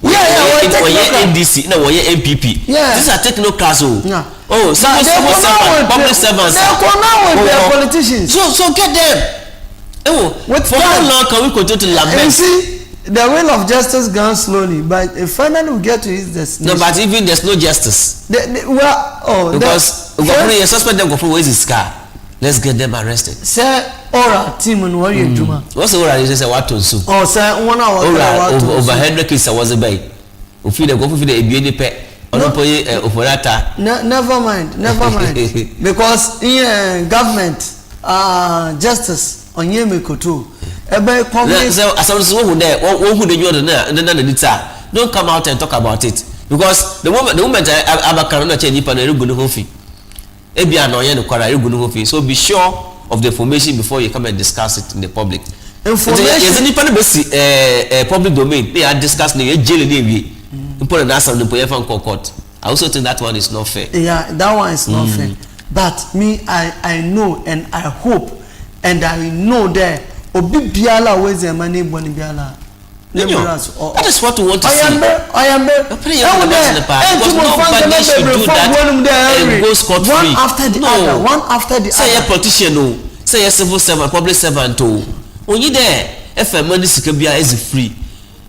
Yeah, NDC, no, MPP. Yeah, these are technocrats. Oh, public servants. They are now with their politicians. So get them. Oh, for how long can we continue to lament? You see, the will of justice goes slowly, but finally we get to his destination. No, but even there's no justice. Because you suspect them go for where's his car. let's get them arrested. Say ora team no worry adwuma. What's the ora you say what to sue? Oh say one hour over 100 cases was a bay. Ofi the go fi the ebie ni pe. Ono poye operata. Never mind. Because in government justice onye mekoto. Ebe public so aso who there who the you na don't come out and talk about it because the moment abaka no change nipa na erugu no hofi. Ebia na onye no kwara erugu no hofi. So be sure of the information before you come and discuss it in the public. Information yes nipa no be public domain. They are discuss na you jail na ewie. Important that some the fan court. I also think that one is not fair. Yeah, that one is not fair. But me, I know and I hope and I know that obi biala wezi money boni biala. That is what we want to see. I am there. Because nobody should do that and go scot-free. One after the other. One after the other. Say a politician, no. Say a civil servant, public servant, too. When you there, if a money sikabia is free.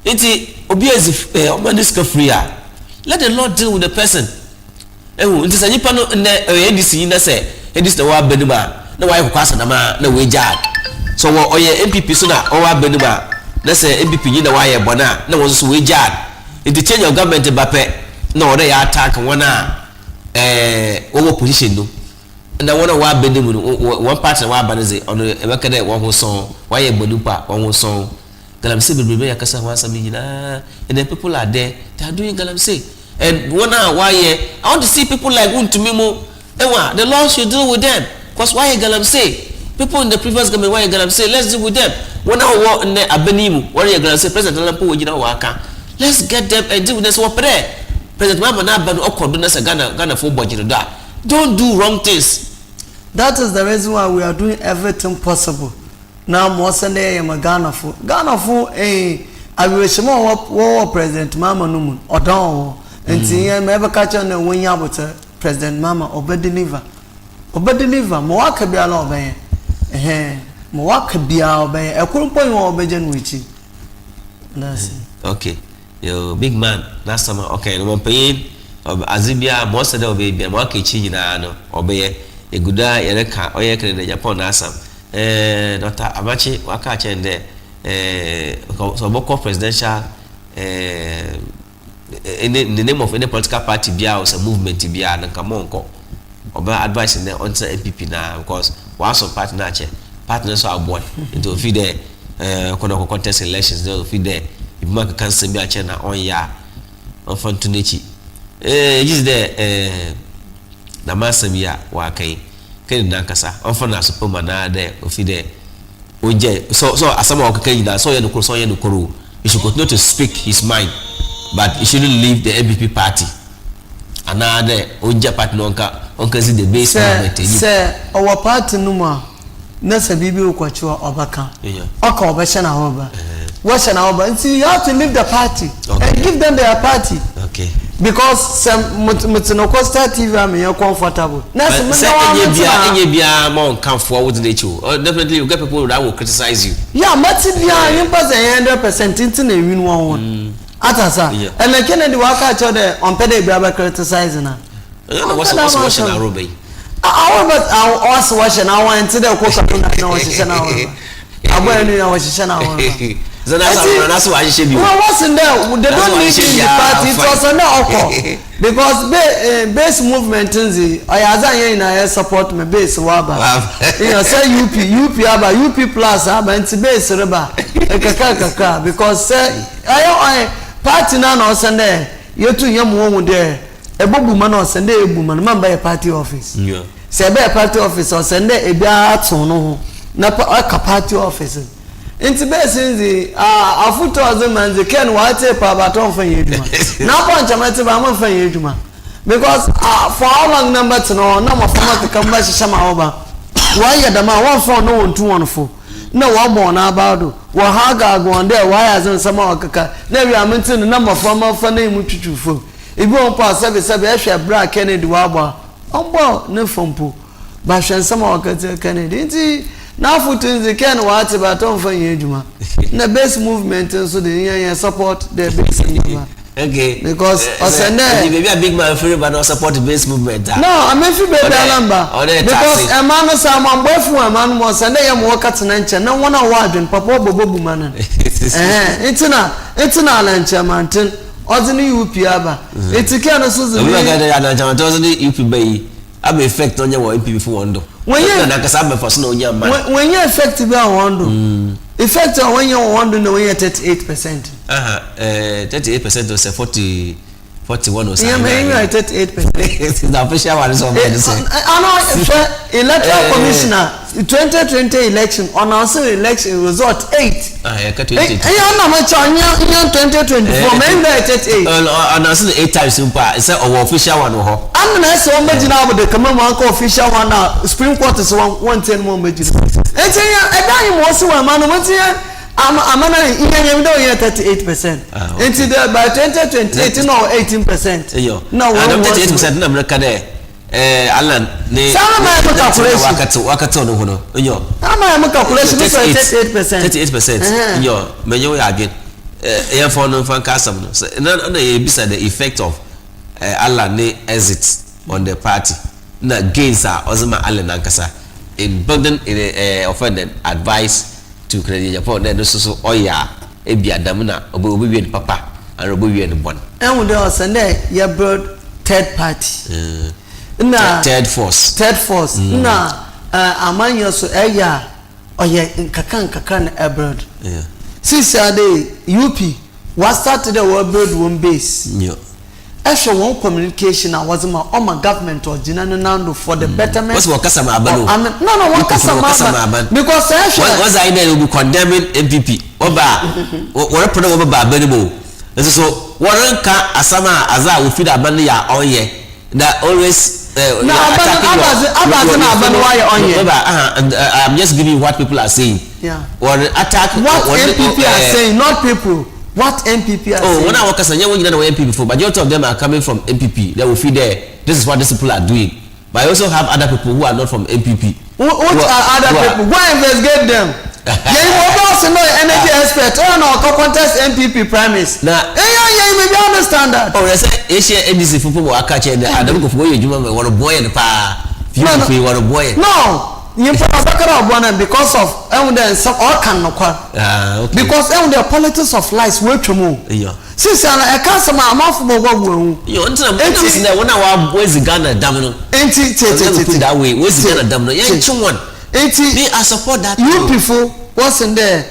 It's obi is money free. Let the Lord deal with the person. It is a nipa no NDC na say this the wa benuma na wa kwasa na ma na we jad. So oye MPP so na o wa benuma na say MPP ni na wa ye bona na won so we jad. It the change of government bape na o dey attack one over position no. Na one wa benum no one part na wa banze on e beka dey one ho son wa ye bonupa one ho son. Galamsey bebe yakasa ho asam nyina and the people are there they are doing Galamsey. And one hour why I want to see people like Untumimo. The Lord should deal with them. Because why Galamsey? People in the previous government why Galamsey? Let's deal with them. One hour walk in the Abenimu. Why Galamsey? President Lampo Wajina Waka. Let's get them and deal with them. So President Mama na ban Okorduna Ghana for budget. Don't do wrong things. That is the reason why we are doing everything possible. Now more Sunday I am a Ghana for I wish more President Mama Numun or down. And see, I'm ever catch on the wing out President Mama or deliver. Moaka be all obey. Moaka be all obey. I couldn't point more obedient with you. Okay, you big man. Last summer, okay, no one paying. Azibia, most of the baby, and Moaki China, obey a good eye, Ereka, or Yakan, the Japan Assam. Dr. Amachi, Waka and there. So, Boko presidential. In the name of any political party bia or some movement bia and come on ko oba advice in the answer MPP now because once some partners are born into feed there contest elections they will feed there if mark can send be a chena on ya on fontunechi is there na masamia wa kai na kasa on fona superman na there will feed there oje so asama wa kai na so ye no koro he should continue to speak his mind. But he shouldn't leave the MPP party. Another Oja party onka see the base movement. Sir, our party numa nasa bibi ukwachua obaka. Oka obashana oba. Washana oba. See, you have to leave the party and give them their party. Okay. Because some Mutinocosta TV are comfortable. Nasa bia more come forward with the issue. Definitely you get people that will criticize you. Yeah, Matibia you pass 100% into the win one. Atasa and the Kennedy waka cho the on pede biaba criticizing na what's washing na robe I was washing I want to the cook na washing na abo ni na washing na that's why you should be what's in there they don't need in the party it was not okay because base movement nzi ayaza yen na support me base waba you know say UP aba UP plus aba nti base reba kaka because say I party na no sende yetu yemu won there ebobu ma na sende ebu ma na ba party office yeah say be party office o sende ebia aton no ho na ka party office nti be sinzi afuto azemanze ken wa te pa baton fan yeduma na poncha mate ba mo fan yeduma because for how long number to no na mo format ka mba shishama oba wa yedama one phone no 214 na wa bo na abado wa haga go on there why azan sama wakaka na wi amintin na mafama fa na mu twutwufo ebi on pa sebe ehwe bra Kennedy wa bo ombo na fompo ba hwen sama wakata Kennedy nti na futunzi ken wa atiba ton fa yeduma na base movement so the yan support the base movement Okay. Because maybe a big man free but not support the base movement. No, I'm a free baby number. Because a man is a man boy for a man was and they am working at an no one award and Papa Bobo man. It's an lunch mountain. Ordinary UPaba. It's a kind of Susan. We are going to UP Bay. I'm effect on your MP before one. When you're effective, I wonder. Effective when you wonder no way at 38%. 38% or say 41 or something. Yeah, maybe at 38%. The official one is on I know electoral commissioner 2020 election on also election result 8. I got 20. I'm not on 2024 maybe at 8. And also 8 times super. It's our official one. I'm not so much now with the command official one now. Supreme Court is 110 more majors. And say I also a man I'm not 38%. Until by 2028 no 18%. No, 38% number kade. Alan, ne. Wakato no hono. Yo. I'm a calculation 38%. 38%. Yo, menyo ya again. E for no fan Kasa no. Na beside the effect of Alan ne exit on the party. Na gains are Ozema Alan Kasa in burden in offended advice to credit Japan then so oya e bia damna obi wi papa and obi wi bon and we dey send your broad third party na third force na amanyo so eya oya nkaka na abroad since the UP was started the world one base actual one communication I was my government or Jinanando for the betterment. What's what Kasa Abano? No, what Kasa Aban? Because was I there will be condemning MPP. Oba, what a product of Babenibo. And so, Warrenka Asama Aza will feed Abania on ye. That always. And I'm just giving you what people are saying. Yeah. Or attack what MPP are saying, not people. What MPP are saying? When I work as a young MPP before, but majority of them are coming from MPP. They will feed there. This is what these people are doing. But I also have other people who are not from MPP. What are other people? Go investigate them. You also know energy expert. Oh no, contest MPP premise. Now, you maybe understand that. Oh, yes, Asia NDC football are catching the Adam of Boy, you want a boy and a pa. You want a boy. No. You because of evidence all can because the politics of lies way to move. Since I can't say my mouth for what you want to when our boys in Ghana Damino. That way, where's Ghana Damino? Yeah, I support that. You people what's in there?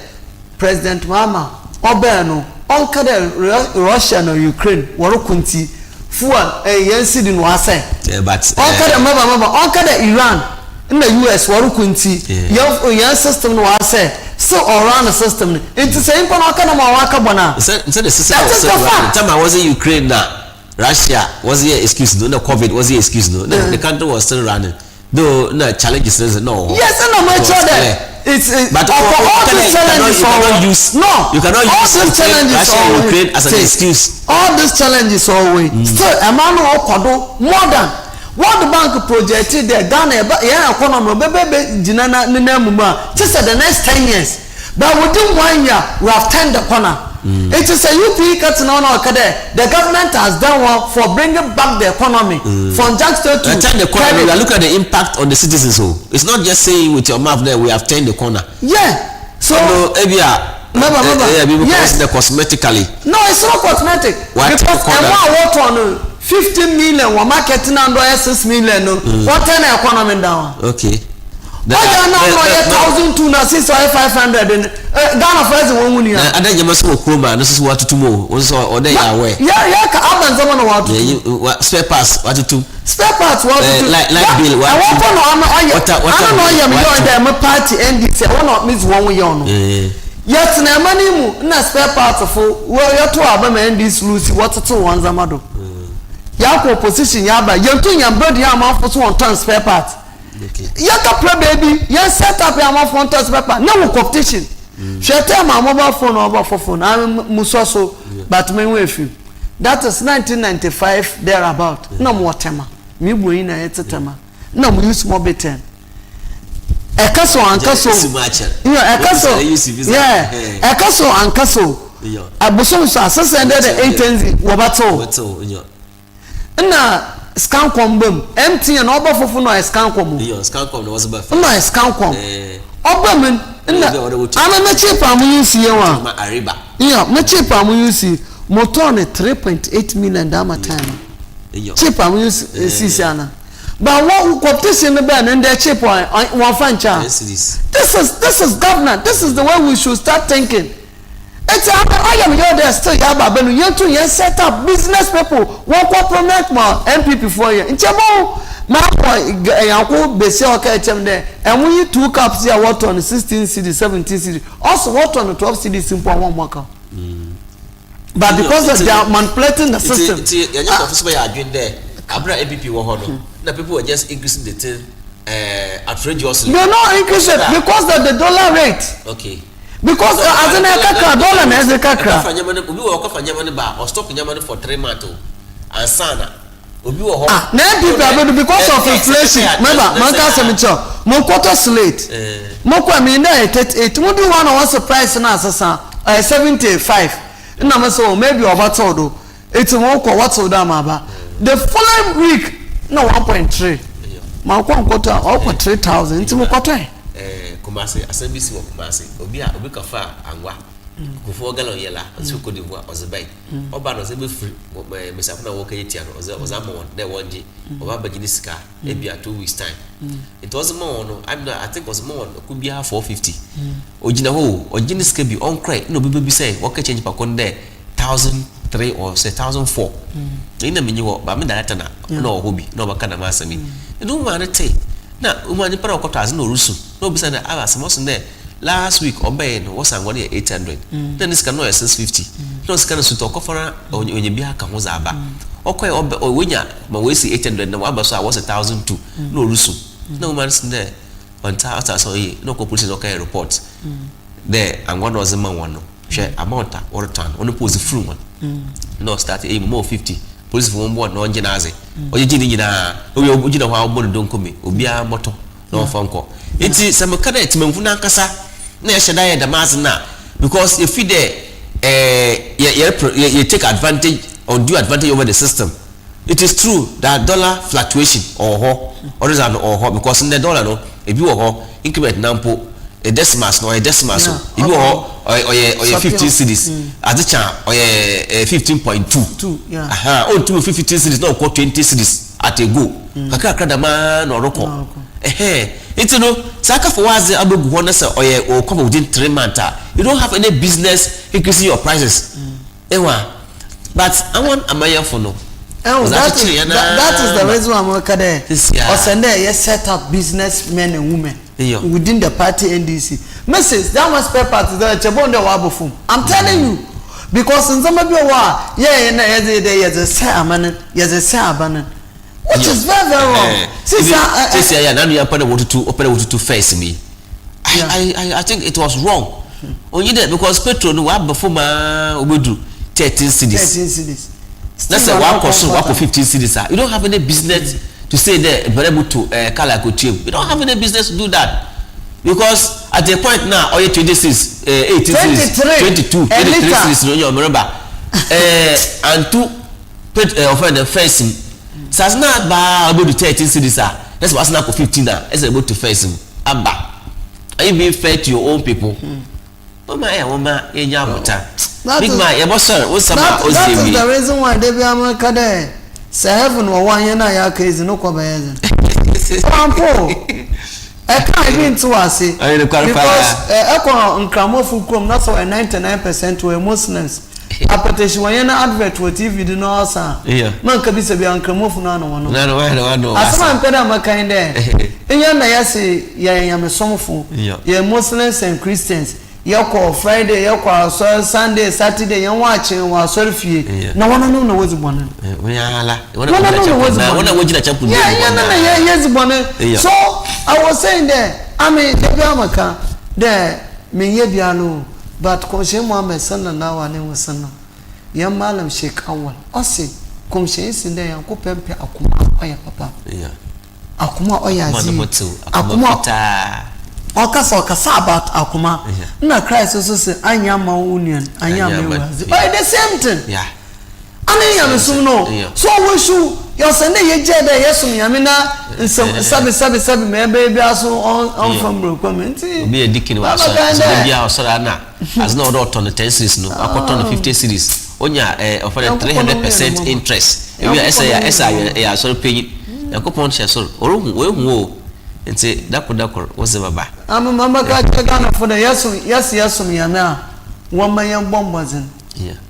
President Mama Obano, Uncle Russia or Ukraine, Warukunti, Fuan, Yensid in Wasa. But Uncle Iran. In the US, Warukunti, your system was say so around the system. It's the same for Wakabana. So the system time I was in Ukraine now. Russia was the excuse, no COVID was the excuse, no. The country was still running. Though no challenges no. Yes, and I'm sure that it's but all these challenges you cannot use Russia and Ukraine as an excuse. All these challenges always still a man who more than World Bank projected the Ghana economy just the next 10 years. But within 1 year, we have turned the corner. It is a UP the government has done well for bringing back the economy from juncture to turn the corner. We look at the impact on the citizens. It's not just saying with your mouth there we have turned the corner. Yeah. So because the cosmetically. No, it's not cosmetic. Because 50 million we're marketing and 6 million what turn the economy down? Okay. $1,002 6,500 in Ghana first one million. I don't you must go Chroma. This is what to move. Or they are away. Yeah, what spare parts what to do. Spare parts what to do. Like bill what I don't know I'm a party and it's one miss 1 year. Yet na money mu na spare parts for where you to abam and this Lucy what to one zamado. Yako position yaba yentu nyambodi ya amafo so on turn spare part. Yaka play baby, you set up your amafo on turn spare part. No competition. Shete my mobile phone or for phone. I'm musoso but me with you. That is 1995 thereabout. No more tema. Me boy na etetema. No mo use mobile 10. Ekaso ankaso. Yeah, ekaso. Yeah. Ekaso ankaso. abosom so asese ndɛ de 810 wo bato na scan kombem MTN oba fofo no scan kombo scan kombo no was ba no scan kombo oba men na ana na cheap am use ye wa ariba na cheap am use motor ne 3.8 million dama time cheap am use sisiana but what competition be and they cheap one fancha this is government, this is the way we should start thinking. It's I am here there still yaba benu yentu yen set up business people won ko promote ma MPP for you nchebo ma ko yanko besi o ka etem there and we 2 cups here what on 16 cd 17 cd also what on 12 cd simple one marker but because of they are manipulating the system you office by adwin there abra MPP wo ho no na people were just increasing the thing outrageously. They are not increasing because of the dollar rate. Okay. Because as an kakra dollar na as kakra. Obi wo ko fanya money ba or stop nyama for 3 months and sana. Obi wo ho. Na people abedu because of inflation. Remember, man ka say me cho. Mon quarter slate. Mo kwa me na 38. Mo do one on surprise na asasa 75. Na me so maybe over todo. It's mo ko what so down ba. The following week no 1.3. Ma kwa quarter or 3,000. It's mo quarter. Kumasi asembisi wa kumasi obi kafa angwa kufo galon yela so ko devo ozebai oba no se be free mesafuna wo kan yetia no ozama won na wonje oba bagini sika ebia 2 weeks time it was more no I think was more could be 450 ojina ho ojini sika bi on cry no be say wo ka change pa kon there 1,003 or say 1,004 ina menyi wo ba me data na no hobi no ba kana masami edu ma na te na umani para okota no rusu no bisa na aba samos ne last week obey no was angwa 800 then this can no 650 no scan so to kofara onye bia ka ho za aba okoy wenya ma we see 800 na aba so was 1,002 no rusu no umani ne on ta so no ko police no can report there angwa no zema wano share amount or return on pose through one no start more 50 police for one no njinaze oje jini nyina oye jina wa obodo donkome obia moto no fonko enti some kada etimemfu na nkasa na ye sheda ye damaz na because if you there you take advantage or do advantage over the system. It is true that dollar fluctuation or is an or because in the dollar no if you are increment nampo a decimals no a decimal so if you are 15 cedis as a chan or 15.2 yeah on to 15 cedis no 20 cedis at a go kakra man or roko it's no saka for was abugu one or come within 3 months you don't have any business increasing your prices but I want amaya for no. That is the reason why I'm working there. Or send there, set up businessmen and women within the party NDC. Mrs. That was spare part is there. Chabonde wabufum. I'm telling you, because in some of your war, yes, a salmon, which is very wrong. Sister, now you are open to face me. I think it was wrong. Only that because petrol no wa before ma obedu 13 cedis. That's a 15 cedis. You don't have any business to say that be able to you don't have any business to do that because at the point now all 26 18 22 23 cedis no you remember and two offend the face says not ba able to 13 cedis that's what's now for 15 now is able to face him aba are you being fair to your own people mama enya mota big man your boss what's about that is the reason why they be America there say heaven or one yana ya crazy no kwa bayeza ampo I can't even to us because eko nkramofu krom na so 99% were Muslims apetition when yana advert with TV do no asa man ka bi se bi nkramofu na no no asama mpeda makan there enya na ya say ya mesomfo ya Muslims and Christians yako Friday yako Sunday Saturday yan watch wa sorfie na wana no na wozibona wana wojina champu so I was saying there I mean the amaka there me ye biano but komshe Muhammad sallallahu alaihi wasallam yan malam Sheikh Awal ose komshe sin there yan ko pempe akuma oya papa akuma oya zi akuma okasa about akuma na Christ also say anya ma union anya me wazi the same thing yeah ani ya mesum no so we should you say na ye je da yesum ya me na sabi me be aso on from bro comment be a dikin wa so be a so na as no order to 10 series no akoto no 50 series onya offer 300% interest we esa ya so pay yakopon she so oru we hu nti dakor wose baba mama ka Ghana for the yesum ya na won mayen bombazin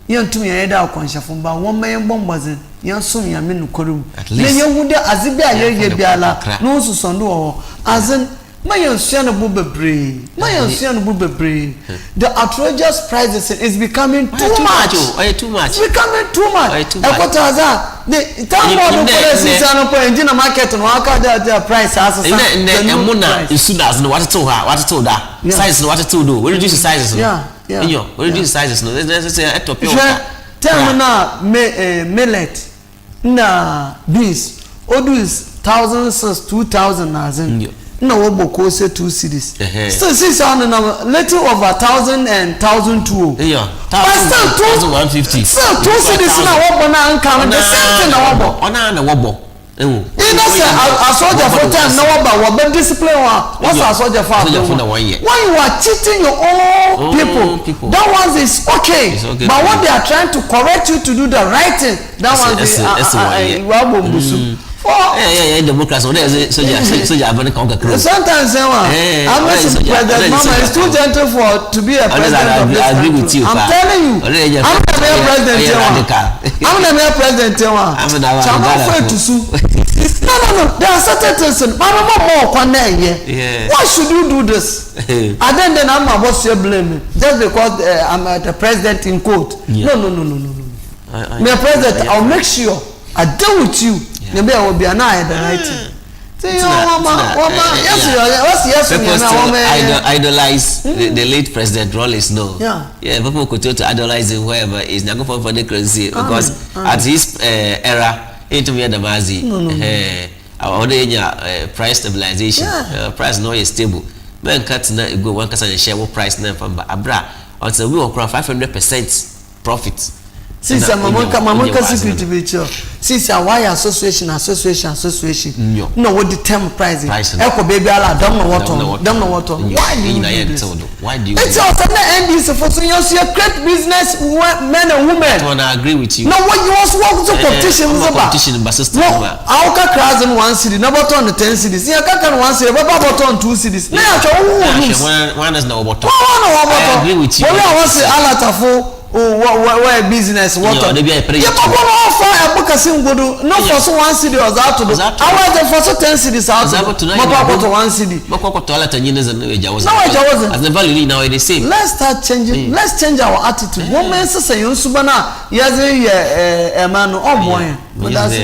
yan tumi ya da akwanshafo ba won mayen bombazin yan sum ya menu korum le yan hu de azibi ayeye biala no susondo wo azin mayen suano bu bebre the outrageous prices is becoming too much it's becoming too much ekotaza the time of the season for engine market no aka the price as emuna isudas no what to da size no what to do we reduce sizes no we reduce sizes no let's say etopia tell me na millet na beans odu is 1,000 2000 no woboko say 2 cities still 600 na little over 1,000 and 1,200 yeah 1,150 still 2 cities na wobo na anka the same thing na wobo ona na wobo ewu ina say a soldier for time na wobo be discipline what's a soldier for na 1 year when you are cheating your own people that one is okay but when they are trying to correct you to do the right thing that one is wabo busu democracy soldier abane kan kakro sometimes I'm president mama is too gentle to be a president of this I agree with you I'm telling you I'm the president I'm afraid to sue no there are certain things more why should you do this and then I'm about to blame me just because I'm the president in court no me a president I'll make sure I deal with you maybe I will be an eye the right thing. Say yes idolize the late President Rawlings no. Yeah, people continue to idolize him wherever is not going for the crazy because at his era into me the mazi our price stabilization price no is stable. Men cut na go one kasa share what price na from abra until we will 500% profit. Since Mamonka security picture, since why association. No, what the term price? Echo baby, I don't know what. Why do you do this? It's also the end is for so you see a great business men and women. I agree with you. No, when you also walk to competition, but system. I'll crash in 1 city, no but on the 10 cities. Yeah, can 1 city, but on 2 cities. Now, one is no what. I agree with you. When I was a where business what they be a yeah but offer a book asim godo no for so 1 city was out to I was for so 10 cities out to 1 city makoko toilet nyineza no ejawoza as the value now the same let's start changing let's change our attitude women say you suba na yaze ye man omo but that's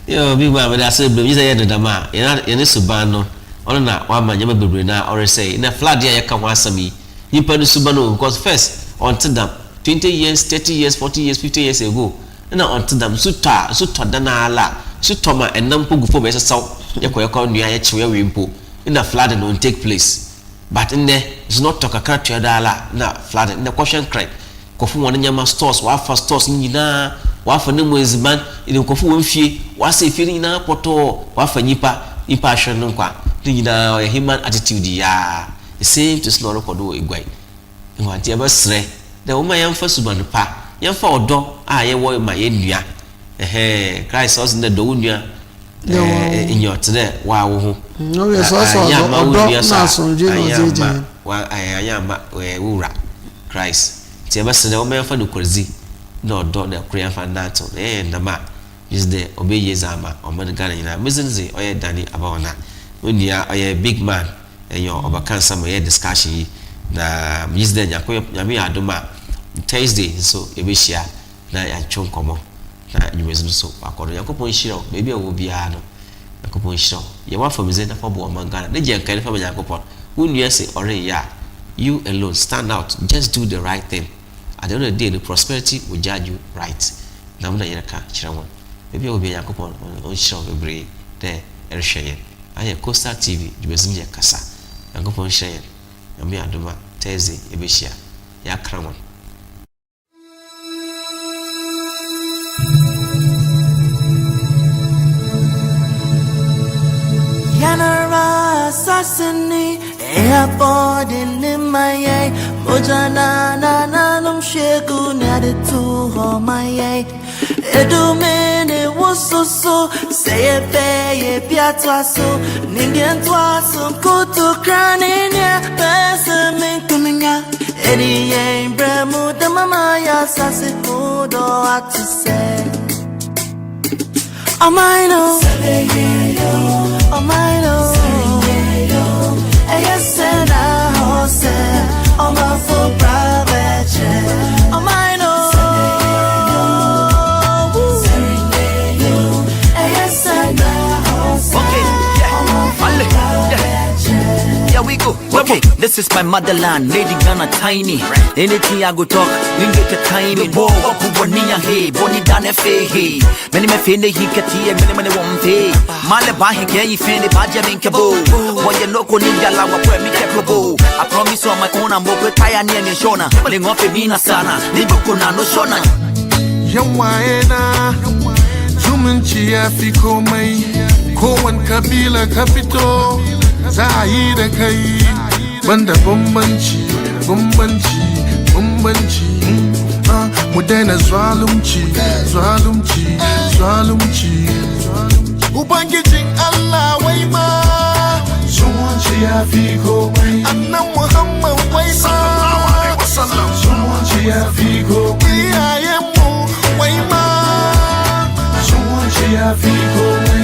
yo big man that's you say the dama you suba no ono na wa manya bebre na or say na flood ya ka ho asami yipa no suba no because first until them 20 years, 30 years, 40 years, 50 years ago. Na until them suta dana ala sutoma enam pogu for be saw yakwa nua ya chewe wimpo na flood no take place but in there is not talk akra dala na flood in the question cry kofu won nyama stores wa fa stores nyina wa fa ne moziman in kofu won fie wa se fie nyina poto wa fa nipa ahwe no kwa nyina human attitude ya the same to slow record egwai nwanti abasre the woman yamfa subanu pa yamfa odo ye wo ma ye nua Christ was in the do nua in your today wa wo ho no yes also odo na sonje no jeje wa ayama we wura Christ ti abasre the woman yamfa no korzi no odo na kura yamfa nato ndama is the obeye zama omedgana nyina mezinze oye dani abawana onua oye big man enyo obakansa mo ye discussion yi na Wednesday nyame adoma Thursday so ebehia na ya chonkomo na nyumezu so akodo yakopon hira baby a wo bia no yakopon hira ye wa for meze na for bo mangana na je kan fa yakopon wonu say ore ya you alone stand out just do the right thing at the end of the day the prosperity will judge you right na mna yeraka kira won baby a wo bia yakopon on hira bebre de erhweye aye Coastal TV nyumezu je Kasa Yankopon share yami adoma Thursday ebeshia ya kramon Yanara assassini airport in my mojana na num shegu nade to ho my edumene wososo say be piatwa so nindian twaso kutu kranenya pesemen kuminya edi embremu de mama ya sase kudo atu say Amaino Amaino Ayasena Jose Oma for private Amaino Ayasena Jose Yeah, we go. Okay, this is my motherland, Lady Ghana tiny. Anything I go talk, you get a tiny. Bo, Boniya hey, Boni Dane fe hey. Many me feel he kati, many won't pay. Male bahi kaya feel baja minkabo. When you look on India, la wa me kepo. I promise on my own, I'm more tired near me shona. Ling off mina sana, libo kuna no shona. Yawaena, Zumunchi Afiko mai, Kowan Kabila Capito. Zahida kai banda bambanci mu daina zalunci ubangijin Allah wai ma zumunci ya fi komai annan Muhammad wai ma zumunci ya fi komai iyayenmu wai ma zumunci ya fi komai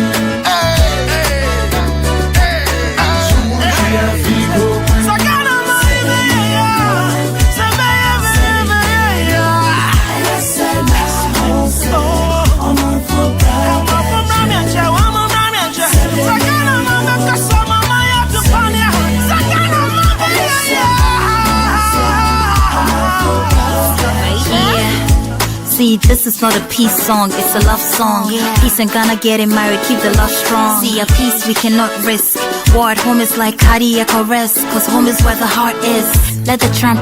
See, this is not a peace song, it's a love song. Peace and Ghana getting married, keep the love strong. See, a peace we cannot risk. War at home is like cardiac arrest, cause home is where the heart is. Let the tramp